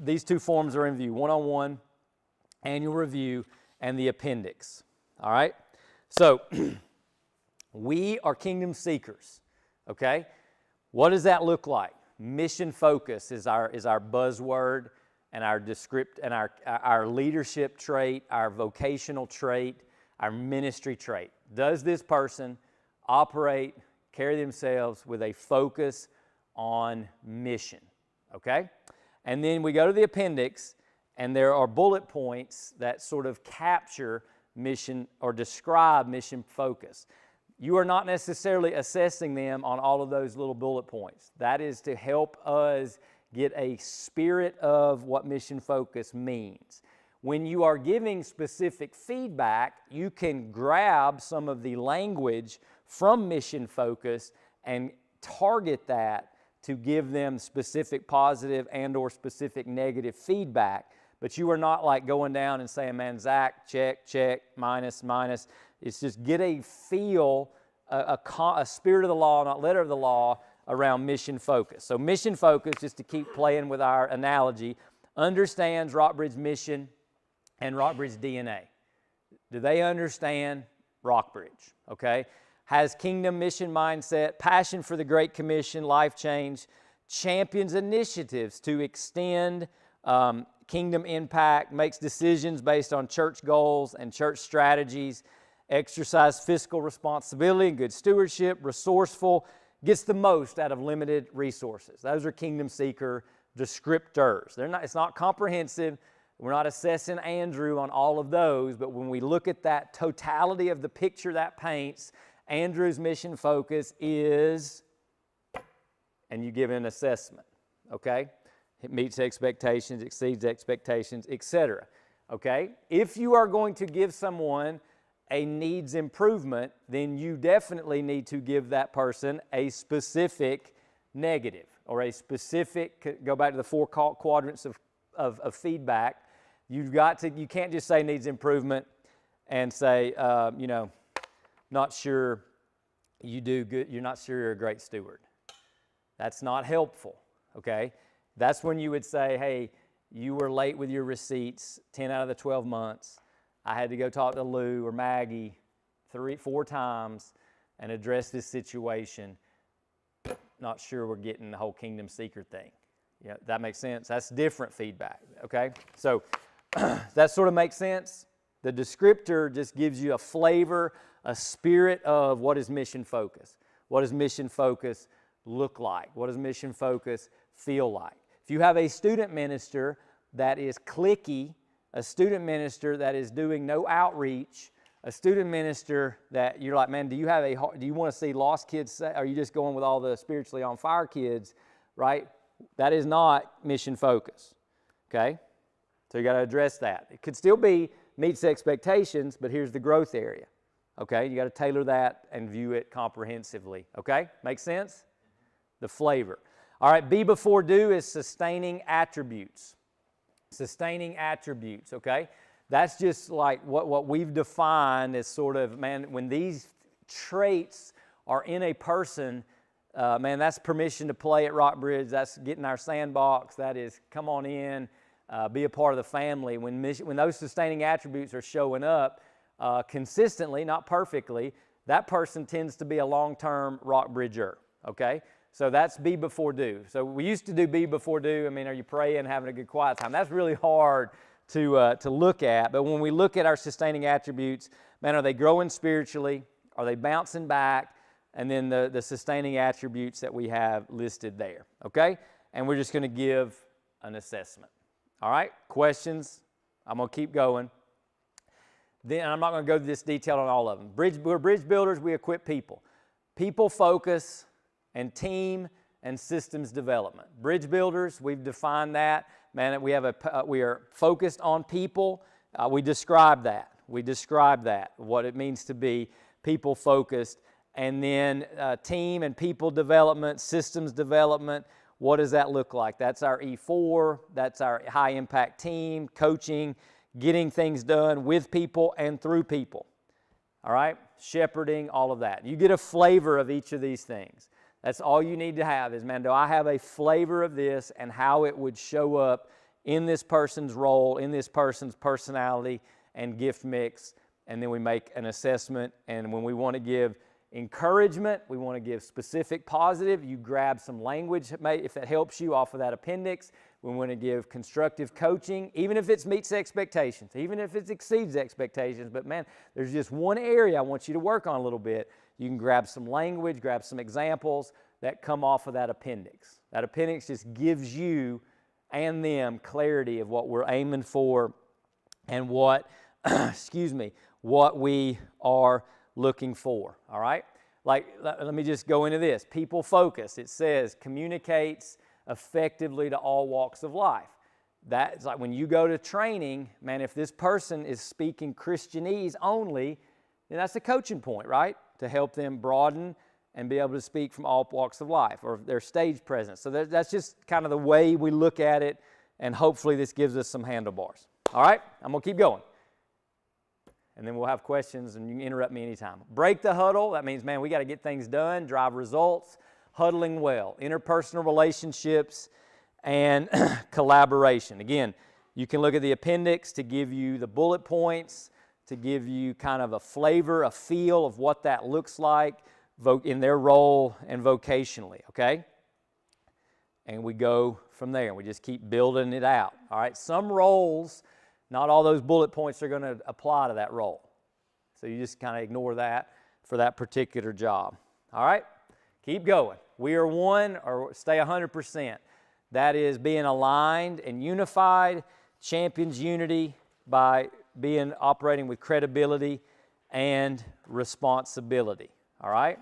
these 2 forms are in view, one-on-one, annual review, and the appendix, all right? So we are kingdom seekers, okay? What does that look like? Mission focus is our buzzword, and our leadership trait, our vocational trait, our ministry trait. Does this person operate, carry themselves with a focus on mission? Okay? And then we go to the appendix, and there are bullet points that sort of capture mission or describe mission focus. You are not necessarily assessing them on all of those little bullet points. That is to help us get a spirit of what mission focus means. When you are giving specific feedback, you can grab some of the language from mission focus and target that to give them specific positive and or specific negative feedback. But you are not like going down and saying, man, Zach, check, minus. It's just get a feel, a spirit of the law, not letter of the law, around mission focus. So mission focus, just to keep playing with our analogy, understands Rockbridge mission and Rockbridge DNA. Do they understand Rockbridge? Okay? Has kingdom mission mindset, passion for the Great Commission, life change, champions initiatives to extend kingdom impact, makes decisions based on church goals and church strategies, exercise fiscal responsibility and good stewardship, resourceful, gets the most out of limited resources. Those are kingdom seeker descriptors. It's not comprehensive. We're not assessing Andrew on all of those, but when we look at that totality of the picture that paints, Andrew's mission focus is, and you give an assessment, okay? It meets expectations, exceeds expectations, etc. Okay? If you are going to give someone a needs improvement, then you definitely need to give that person a specific negative or a specific, go back to the 4 quadrants of feedback. You can't just say needs improvement and say, not sure you do good, you're not sure you're a great steward. That's not helpful, okay? That's when you would say, hey, you were late with your receipts 10 out of the 12 months. I had to go talk to Lou or Maggie 3-4 times and address this situation. Not sure we're getting the whole kingdom seeker thing. Yeah, that makes sense. That's different feedback, okay? So that sort of makes sense. The descriptor just gives you a flavor, a spirit of what is mission focus. What does mission focus look like? What does mission focus feel like? If you have a student minister that is cliquey, a student minister that is doing no outreach, a student minister that you're like, man, do you want to see lost kids? Are you just going with all the spiritually on fire kids, right? That is not mission focus, okay? So you got to address that. It could still be meets expectations, but here's the growth area, okay? You got to tailor that and view it comprehensively, okay? Make sense? The flavor. All right, be before do is sustaining attributes. Sustaining attributes, okay? That's just like what we've defined as sort of, man, when these traits are in a person, man, that's permission to play at Rockbridge. That's getting our sandbox. That is, come on in, be a part of the family. When those sustaining attributes are showing up consistently, not perfectly, that person tends to be a long-term Rockbridger, okay? So that's be before do. So we used to do be before do. I mean, are you praying, having a good quiet time? That's really hard to look at. But when we look at our sustaining attributes, man, are they growing spiritually? Are they bouncing back? and then the sustaining attributes that we have listed there, okay? And we're just going to give an assessment. All right, questions? I'm going to keep going. Then I'm not going to go to this detail on all of them. We're bridge builders, we equip people. People focus and team and systems development. Bridge builders, we've defined that. Man, we are focused on people. We describe that. What it means to be people focused. And then team and people development, systems development. What does that look like? That's our E4. That's our high impact team, coaching, getting things done with people and through people. All right? Shepherding, all of that. You get a flavor of each of these things. That's all you need to have is, man, do I have a flavor of this and how it would show up in this person's role, in this person's personality and gift mix, and then we make an assessment. And when we want to give encouragement, we want to give specific positive, you grab some language if that helps you off of that appendix. We want to give constructive coaching, even if it meets expectations, even if it exceeds expectations. But man, there's just one area I want you to work on a little bit. You can grab some language, grab some examples that come off of that appendix. That appendix just gives you and them clarity of what we're aiming for and what, what we are looking for, all right? Like, let me just go into this. People focus, it says, communicates effectively to all walks of life. That's like when you go to training, man, if this person is speaking Christianese only, then that's a coaching point, right? To help them broaden and be able to speak from all walks of life, or their stage presence. So that's just kind of the way we look at it, and hopefully this gives us some handlebars. All right, I'm going to keep going. And then we'll have questions, and you can interrupt me anytime. Break the huddle. That means, man, we got to get things done, drive results, huddling well, interpersonal relationships, and collaboration. Again, you can look at the appendix to give you the bullet points, to give you kind of a flavor, a feel of what that looks like in their role and vocationally, okay? And we go from there. We just keep building it out, all right? Some roles, not all those bullet points are going to apply to that role. So you just kind of ignore that for that particular job, all right? Keep going. We are one, or stay 100%. That is being aligned and unified, champions unity by operating with credibility and responsibility, all right?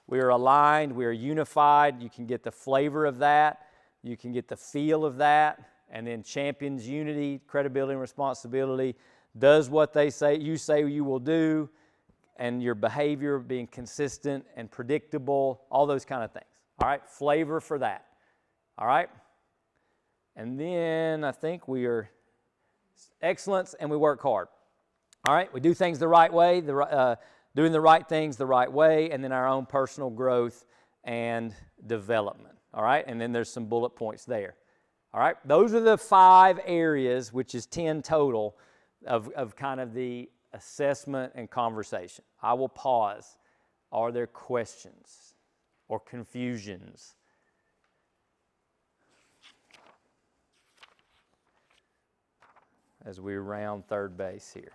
We are aligned, we are unified. You can get the flavor of that. You can get the feel of that. And then champions unity, credibility and responsibility, does what they say you will do, and your behavior being consistent and predictable, all those kind of things. All right, flavor for that. All right? And then I think we are excellence and we work hard. All right, we do things the right way, doing the right things the right way, and then our own personal growth and development. All right, and then there's some bullet points there. All right, those are the 5 areas, which is 10 total, of kind of the assessment and conversation. I will pause. Are there questions or confusions? As we round third base here.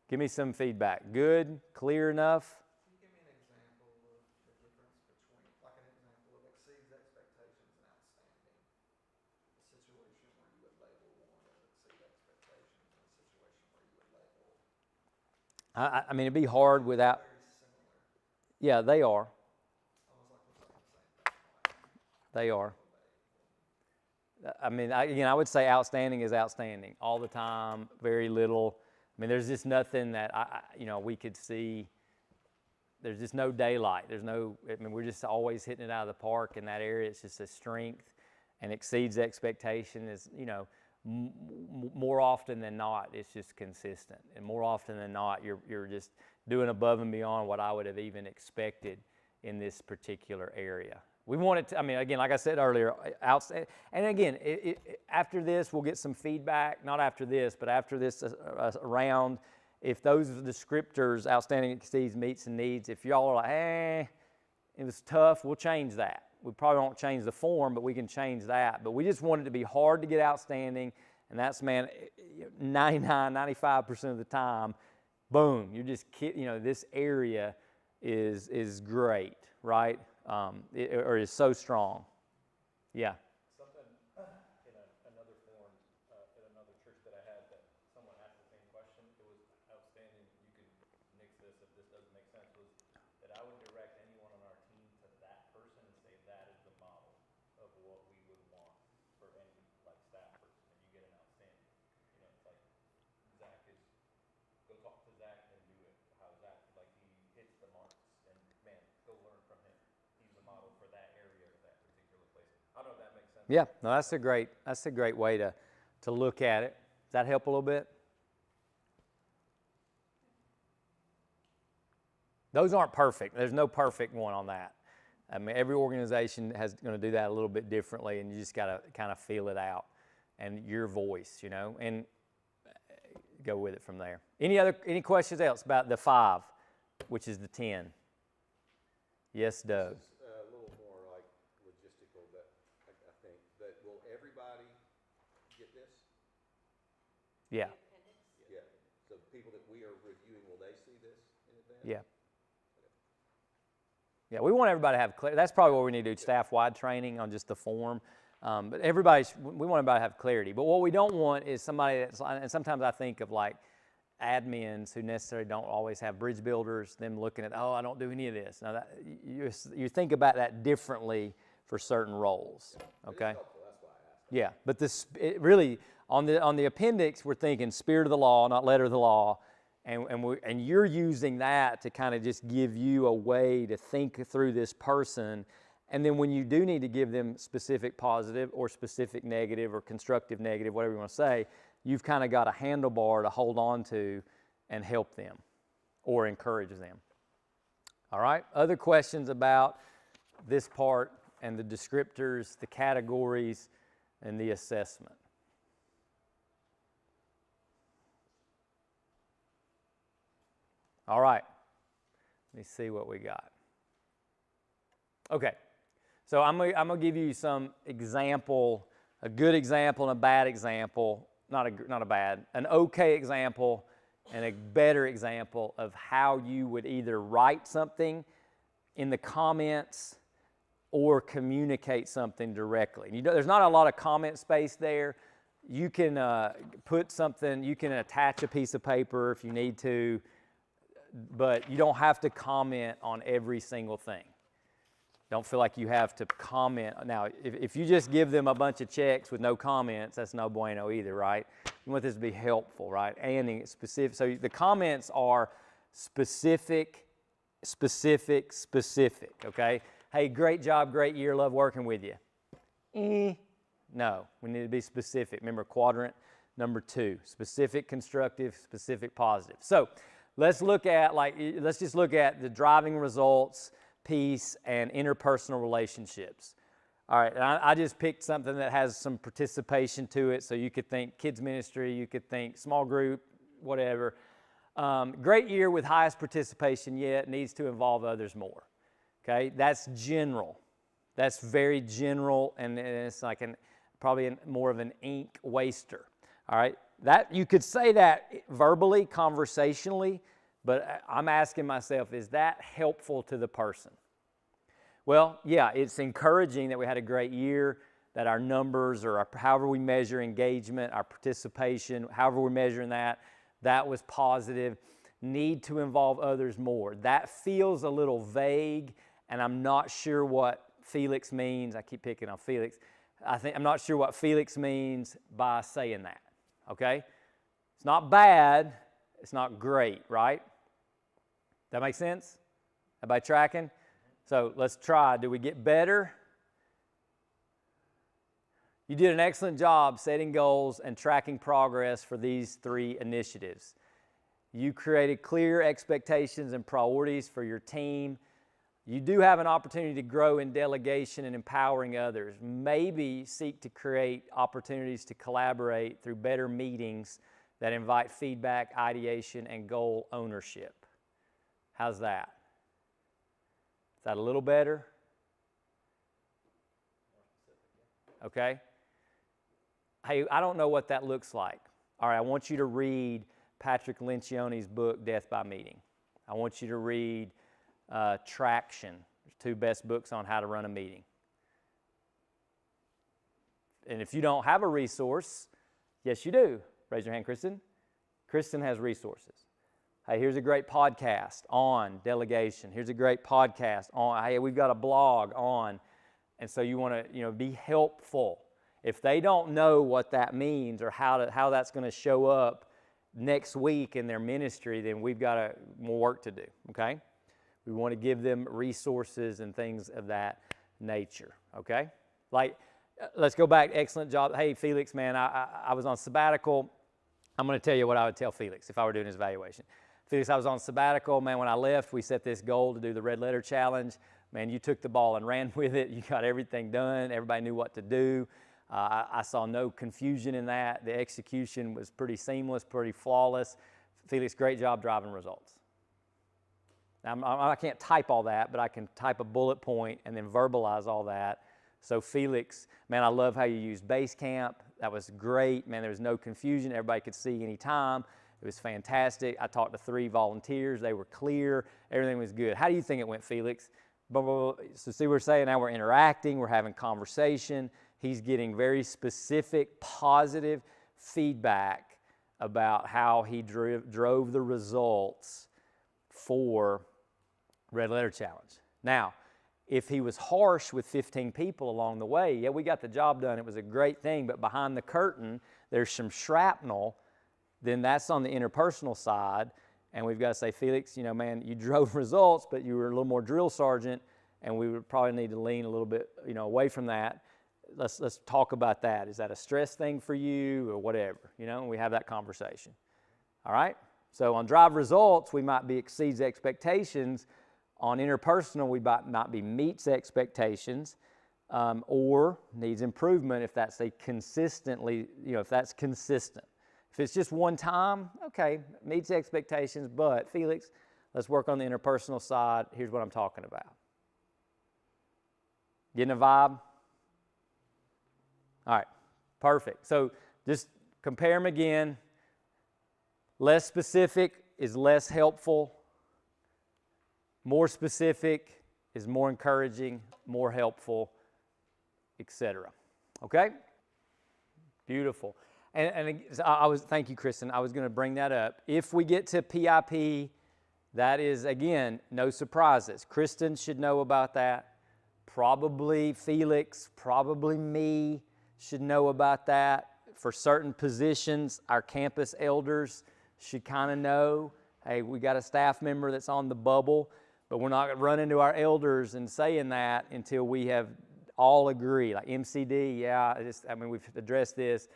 Give me some feedback. Good? Clear enough? Can you give me an example of the difference between, like an example of exceeds expectations and outstanding? A situation where you would label one as exceed expectations and a situation where you would label I mean, it'd be hard without. very similar. Yeah, they are. I was like, looks like the same thing. They are. I mean, again, I would say outstanding is outstanding all the time, very little. I mean, there's just nothing that, we could see. There's just no daylight. We're just always hitting it out of the park in that area. It's just a strength, and exceeds expectation is, more often than not, it's just consistent. And more often than not, you're just doing above and beyond what I would have even expected in this particular area. We want it to, again, like I said earlier, outstanding. And again, after this, we'll get some feedback. Not after this, but after this round, if those descriptors, outstanding, exceeds, meets, and needs, if y'all are like, it was tough, we'll change that. We probably won't change the form, but we can change that. But we just want it to be hard to get outstanding And that's, man, 99, 95% of the time, boom, you're just, this area is great, right? Or is so strong. Yeah. Something in another forum, at another church that I had, that someone asked the same question. It was outstanding. You can nix this if this doesn't make sense. Was that I would direct anyone on our team to that person and say that is the model of what we would want for any like staff person, and you get an outstanding. It's like Zach is. Go talk to Zach and do it. How Zach like he hits the marks, and man, go learn from him. He's the model for that area or that particular place. I don't know if that makes sense. Yeah, no, that's a great way to look at it. Does that help a little bit? Those aren't perfect. There's no perfect one on that. I mean, every organization is going to do that a little bit differently, and you just got to kind of feel it out and your voice, and go with it from there. Any questions else about the 5, which is the 10? Yes, Doug. This is a little more like logistical, but I think, but will everybody get this? Yeah. Yeah. So people that we are reviewing, will they see this in advance? Yeah. Yeah, we want everybody to have clarity. That's probably what we need to do, staff-wide training on just the form. But we want everybody to have clarity. But what we don't want is somebody that's, and sometimes I think of like admins who necessarily don't always have bridge builders, them looking at, I don't do any of this. Now, you think about that differently for certain roles, okay? It's helpful, that's why I asked. Yeah, but really, on the appendix, we're thinking spirit of the law, not letter of the law. And you're using that to kind of just give you a way to think through this person. And then when you do need to give them specific positive or specific negative or constructive negative, whatever you want to say, you've kind of got a handlebar to hold on to and help them or encourage them. All right, other questions about this part and the descriptors, the categories, and the assessment? All right, let me see what we got. Okay, so I'm gonna give you some example, a good example and a bad example, an okay example and a better example of how you would either write something in the comments or communicate something directly. There's not a lot of comment space there. You can put something, you can attach a piece of paper if you need to, but you don't have to comment on every single thing. Don't feel like you have to comment. Now, if you just give them a bunch of checks with no comments, that's no bueno either, right? You want this to be helpful, right? And specific. So the comments are specific, okay? Hey, great job, great year, love working with you. No, we need to be specific. Remember quadrant number 2, specific, constructive, specific, positive. So let's just look at the driving results piece and interpersonal relationships. All right, and I just picked something that has some participation to it, so you could think kids ministry, you could think small group, whatever. Great year with highest participation yet, needs to involve others more. Okay, that's general. That's very general, and it's like probably more of an ink waster. All right, that you could say that verbally, conversationally, but I'm asking myself, is that helpful to the person? Well, yeah, it's encouraging that we had a great year, that our numbers or however we measure engagement, our participation, however we're measuring that was positive. Need to involve others more. That feels a little vague, and I'm not sure what Felix means. I keep picking on Felix. I'm not sure what Felix means by saying that, okay? It's not bad, it's not great, right? That make sense? Everybody tracking? So let's try. Do we get better? You did an excellent job setting goals and tracking progress for these 3 initiatives. You created clear expectations and priorities for your team. You do have an opportunity to grow in delegation and empowering others. Maybe seek to create opportunities to collaborate through better meetings that invite feedback, ideation, and goal ownership. How's that? Is that a little better? Okay. hey, I don't know what that looks like. All right, I want you to read Patrick Lencioni's book, Death by Meeting. I want you to read Traction, there's 2 best books on how to run a meeting. And if you don't have a resource, yes, you do. Raise your hand, Kristen. Kristen has resources. Hey, here's a great podcast on delegation. Here's a great podcast on, hey, we've got a blog on. And so you want to, be helpful. If they don't know what that means or how that's going to show up next week in their ministry, then we've got more work to do, okay? We want to give them resources and things of that nature, okay? Like, let's go back. Excellent job. Hey, Felix, man, I was on sabbatical. I'm going to tell you what I would tell Felix if I were doing his evaluation. Felix, I was on sabbatical. Man, when I left, we set this goal to do the Red Letter Challenge. Man, you took the ball and ran with it. You got everything done. Everybody knew what to do. I saw no confusion in that. The execution was pretty seamless, pretty flawless. Felix, great job driving results. I can't type all that, but I can type a bullet point and then verbalize all that. So Felix, man, I love how you used Basecamp. That was great. Man, there was no confusion. Everybody could see anytime. It was fantastic. I talked to 3 volunteers. They were clear. Everything was good. How do you think it went, Felix? So see, we're saying now we're interacting. We're having conversation. He's getting very specific, positive feedback about how he drove the results for Red Letter Challenge. Now, if he was harsh with 15 people along the way, yeah, we got the job done. It was a great thing. But behind the curtain, there's some shrapnel. Then that's on the interpersonal side. And we've got to say, Felix, man, you drove results, but you were a little more drill sergeant, and we would probably need to lean a little bit, away from that. Let's talk about that. Is that a stress thing for you or whatever? We have that conversation. All right? So on drive results, we might be exceeds expectations. On interpersonal, we might be meets expectations or needs improvement if that's if that's consistent. If it's just one time, okay, meets expectations, but Felix, let's work on the interpersonal side. Here's what I'm talking about. Getting a vibe? All right, perfect. So just compare them again. Less specific is less helpful. More specific is more encouraging, more helpful, etc. Okay? Beautiful. And thank you, Kristen. I was going to bring that up. If we get to PIP, that is, again, no surprises. Kristen should know about that. Probably Felix, probably me should know about that. For certain positions, our campus elders should kind of know, hey, we got a staff member that's on the bubble, but we're not going to run into our elders and saying that until we have all agree. Like MCD, we've addressed this.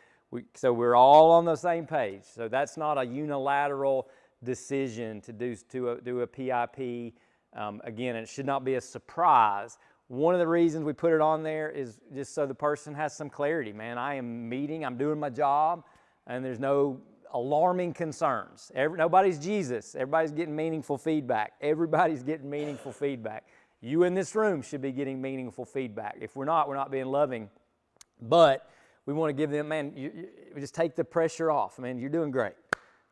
So we're all on the same page. So that's not a unilateral decision to do a PIP. Again, it should not be a surprise. One of the reasons we put it on there is just so the person has some clarity. Man, I am meeting, I'm doing my job, and there's no alarming concerns. Nobody's Jesus. Everybody's getting meaningful feedback. Everybody's getting meaningful feedback. You in this room should be getting meaningful feedback. If we're not being loving. But we want to give them, we just take the pressure off. Man, you're doing great.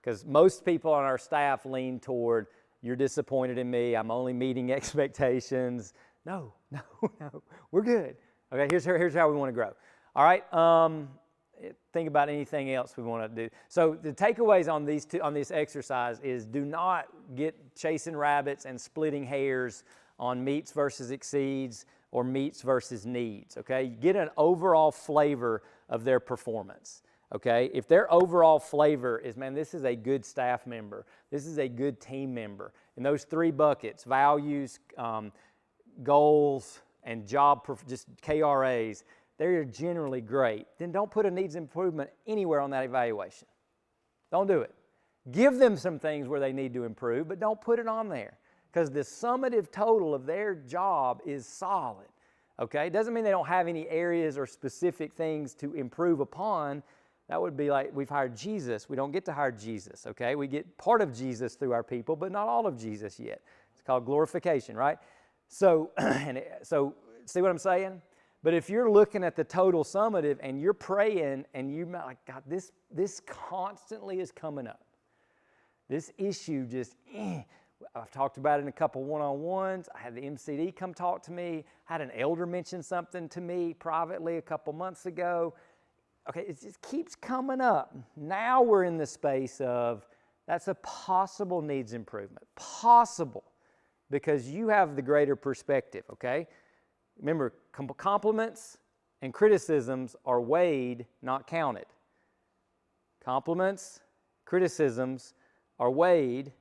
Because most people on our staff lean toward, you're disappointed in me, I'm only meeting expectations. No, we're good. Okay, here's how we want to grow. All right, think about anything else we want to do. So the takeaways on this exercise is do not get chasing rabbits and splitting hairs on meets versus exceeds or meets versus needs, okay? Get an overall flavor of their performance, okay? If their overall flavor is, man, this is a good staff member, this is a good team member, in those 3 buckets, values, goals, and just KRAs, they're generally great, then don't put a needs improvement anywhere on that evaluation. Don't do it. Give them some things where they need to improve, but don't put it on there because the summative total of their job is solid, okay? It doesn't mean they don't have any areas or specific things to improve upon. That would be like we've hired Jesus. We don't get to hire Jesus, okay? We get part of Jesus through our people, but not all of Jesus yet. It's called glorification, right? So see what I'm saying? But if you're looking at the total summative and you're praying and you're like, God, this constantly is coming up. This issue just, I've talked about it in a couple one-on-ones. I had the MCD come talk to me. I had an elder mention something to me privately a couple months ago. Okay, it just keeps coming up. Now we're in the space of, that's a possible needs improvement. Possible, because you have the greater perspective, okay? Remember, compliments and criticisms are weighed, not counted. Compliments, criticisms are weighed,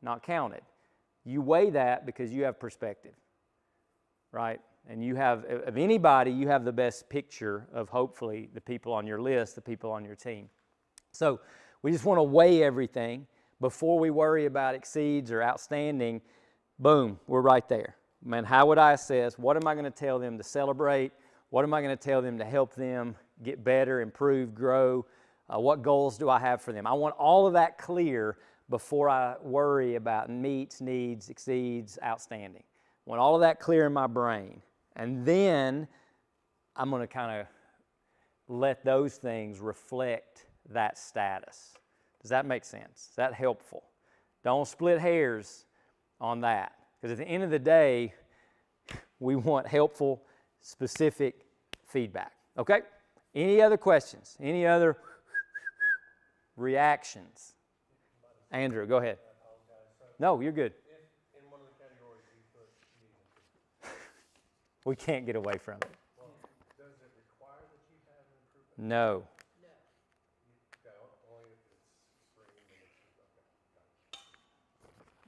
not counted. You weigh that because you have perspective, right? And you have, of anybody, you have the best picture of hopefully the people on your list, the people on your team. So we just want to weigh everything before we worry about exceeds or outstanding. Boom, we're right there. Man, how would I assess? What am I going to tell them to celebrate? What am I going to tell them to help them get better, improve, grow? What goals do I have for them? I want all of that clear before I worry about meets, needs, exceeds, outstanding. I want all of that clear in my brain. And then I'm going to kind of let those things reflect that status. Does that make sense? Is that helpful? Don't split hairs on that. Because at the end of the day, we want helpful, specific feedback. Okay? Any other questions? Any other reactions? Andrew, go ahead. No, you're good. If in one of the categories you put needs improvement, We can't get away from it. well, does it require that you have an improvement? No. Okay, only if it's spring and it's,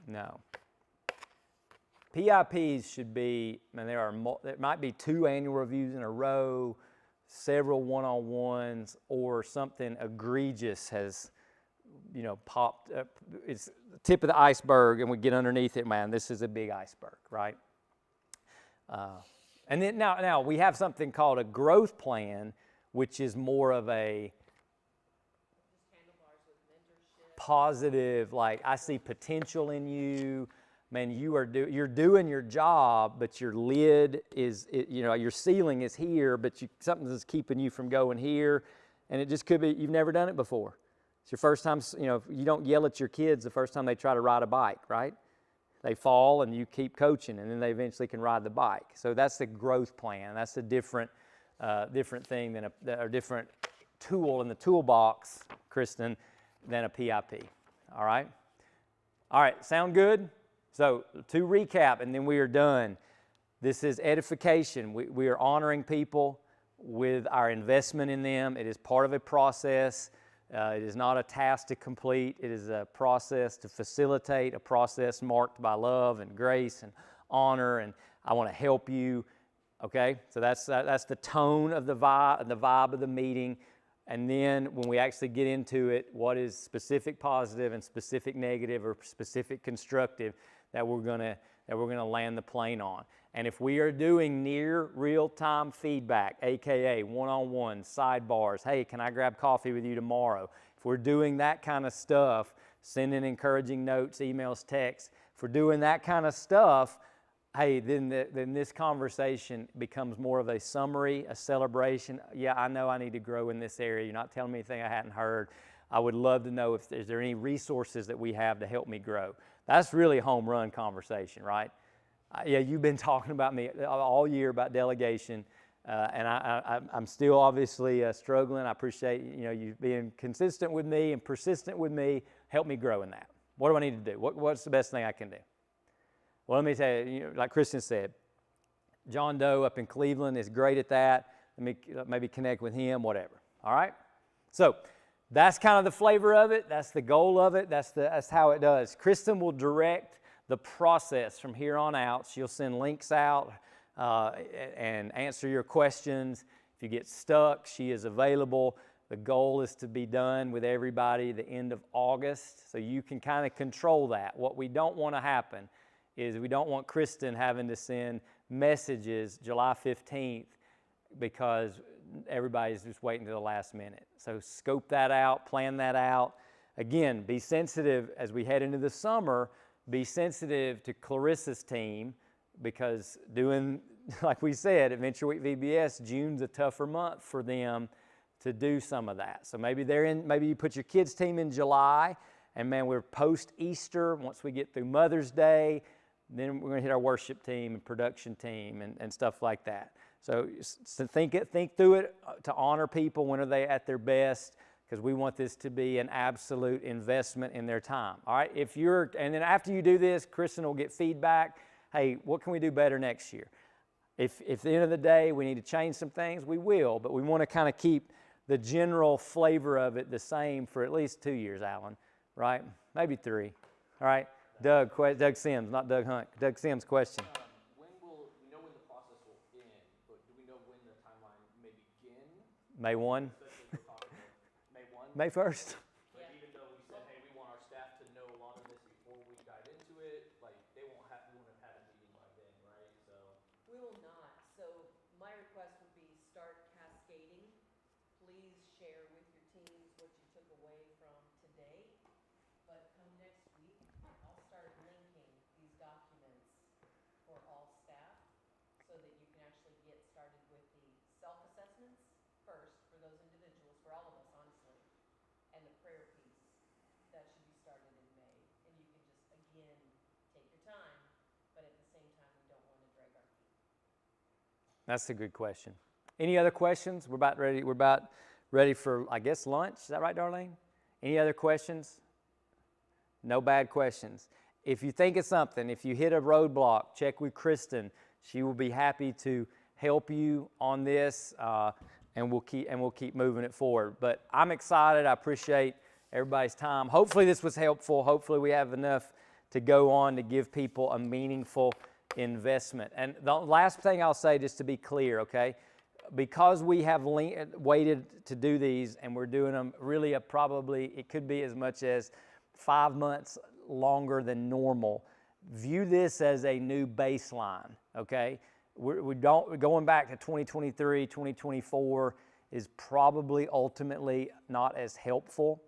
okay. No. PIPs should be, and there might be 2 annual reviews in a row, several one-on-ones, or something egregious has, popped up. It's the tip of the iceberg, and we get underneath it, man, this is a big iceberg, right? And then now we have something called a growth plan, which is more of a positive, like, I see potential in you. Man, you're doing your job, but your lid is, your ceiling is here, but something's keeping you from going here. And it just could be you've never done it before. It's your first time, you don't yell at your kids the first time they try to ride a bike, right? They fall and you keep coaching, and then they eventually can ride the bike. So that's the growth plan. That's a different thing than a different tool in the toolbox, Kristen, than a PIP. All right? All right, sound good? So to recap, and then we are done. This is edification. We are honoring people with our investment in them. It is part of a process. It is not a task to complete. It is a process to facilitate, a process marked by love and grace and honor, and I want to help you. Okay? So that's the tone of the vibe of the meeting. And then when we actually get into it, what is specific positive and specific negative or specific constructive that we're gonna land the plane on. And if we are doing near real-time feedback, AKA one-on-one, sidebars, hey, can I grab coffee with you tomorrow? If we're doing that kind of stuff, sending encouraging notes, emails, texts, if we're doing that kind of stuff, hey, then this conversation becomes more of a summary, a celebration. Yeah, I know I need to grow in this area. You're not telling me anything I hadn't heard. I would love to know if there any resources that we have to help me grow. That's really a home run conversation, right? Yeah, you've been talking about me all year about delegation, and I'm still obviously struggling. I appreciate you being consistent with me and persistent with me. Help me grow in that. What do I need to do? What's the best thing I can do? Well, let me tell you, like Kristen said, John Doe up in Cleveland is great at that. Let me maybe connect with him, whatever. All right? So that's kind of the flavor of it. That's the goal of it. That's how it does. Kristen will direct the process from here on out. She'll send links out and answer your questions. If you get stuck, she is available. The goal is to be done with everybody the end of August, so you can kind of control that. What we don't want to happen is we don't want Kristen having to send messages July 15th because everybody's just waiting to the last minute. So scope that out, plan that out. Again, be sensitive as we head into the summer. Be sensitive to Clarissa's team, because doing like we said, at Venture Week VBS, June's a tougher month for them to do some of that. So maybe maybe you put your kids' team in July, and man, we're post-Easter. Once we get through Mother's Day, then we're going to hit our worship team and production team and stuff like that. So think through it to honor people when are they at their best, because we want this to be an absolute investment in their time. All right, and then after you do this, Kristen will get feedback. Hey, what can we do better next year? If at the end of the day we need to change some things, we will, but we want to kind of keep the general flavor of it the same for at least 2 years, Alan, right? Maybe 3. All right, Doug Sims, not Doug Hunt. Doug Sims, question. We know when the process will end, but do we know when the timeline may begin? May 1? Especially if we're talking about May 1? May 1st? Like even though we said, hey, we want our staff to know a lot of this before we dive into it, like we won't have had a meeting by then, right? So We will not. So my request would be start cascading. Please share with your teams what you took away from today. But come next week, I'll start linking these documents for all staff so that you can actually get started with the self-assessments first for those individuals, for all of us, honestly, and the prayer piece. That should be started in May. And you can just, again, take your time, but at the same time, we don't want to drag our feet. That's a good question. Any other questions? We're about ready for, I guess, lunch. Is that right, Darlene? Any other questions? No bad questions. If you think of something, if you hit a roadblock, check with Kristen. She will be happy to help you on this, and we'll keep moving it forward. But I'm excited. I appreciate everybody's time. Hopefully this was helpful. Hopefully we have enough to go on to give people a meaningful investment. And the last thing I'll say, just to be clear, okay, because we have waited to do these and we're doing them really probably, it could be as much as 5 months longer than normal. View this as a new baseline, okay? Going back to 2023, 2024 is probably ultimately not as helpful.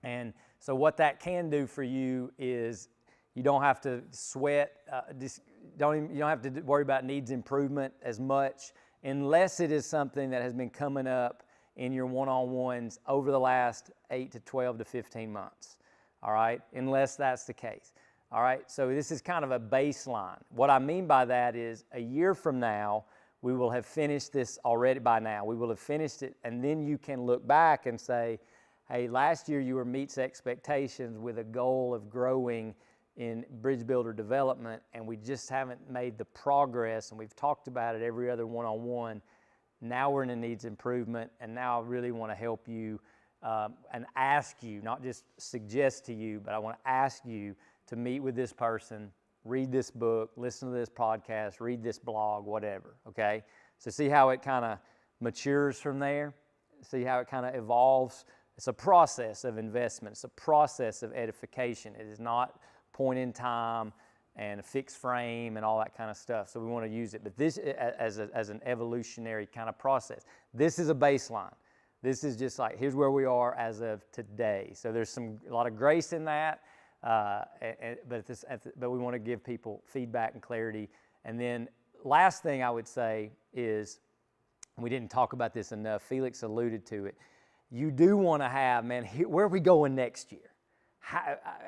And so what that can do for you is you don't have to sweat, you don't have to worry about needs improvement as much unless it is something that has been coming up in your one-on-ones over the last 8 to 12 to 15 months, all right, unless that's the case. All right, so this is kind of a baseline. What I mean by that is a year from now, we will have finished this already by now. We will have finished it, and then you can look back and say, hey, last year you were meets expectations with a goal of growing in Bridge Builder development, and we just haven't made the progress, and we've talked about it every other one-on-one. Now we're in a needs improvement, and now I really want to help you and ask you, not just suggest to you, but I want to ask you to meet with this person, read this book, listen to this podcast, read this blog, whatever, okay? So see how it kind of matures from there? See how it kind of evolves? It's a process of investment. It's a process of edification. It is not point in time and a fixed frame and all that kind of stuff. So we want to use it. But this as an evolutionary kind of process. This is a baseline. This is just like, here's where we are as of today. So there's a lot of grace in that. But we want to give people feedback and clarity. And then last thing I would say is, we didn't talk about this enough, Felix alluded to it. You do want to have, man, where are we going next year?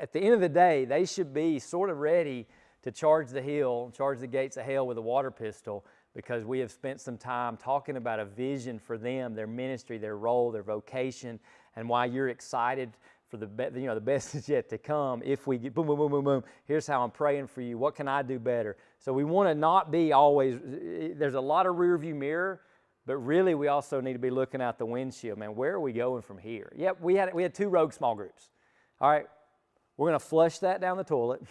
At the end of the day, they should be sort of ready to charge the gates of hell with a water pistol, because we have spent some time talking about a vision for them, their ministry, their role, their vocation, and why you're excited for the best is yet to come. If we get boom, boom, boom, boom, boom, here's how I'm praying for you. What can I do better? So we want to not be always, there's a lot of rear view mirror, but really we also need to be looking out the windshield. Man, where are we going from here? Yep, we had 2 rogue small groups. All right, we're going to flush that down the toilet.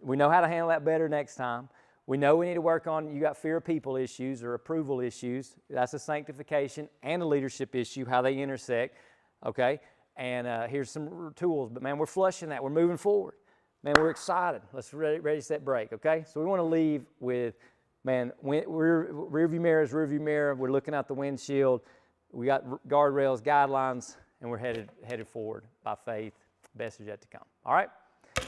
We know how to handle that better next time. We know we need to work on, you got fear of people issues or approval issues. That's a sanctification and a leadership issue, how they intersect, okay? And here's some tools. But, man, we're flushing that. We're moving forward. Man, we're excited. Let's ready, set, break, okay? So we want to leave with, man, rear view mirror is rear view mirror. We're looking out the windshield. We got guardrails, guidelines, and we're headed forward by faith. Best is yet to come. All right?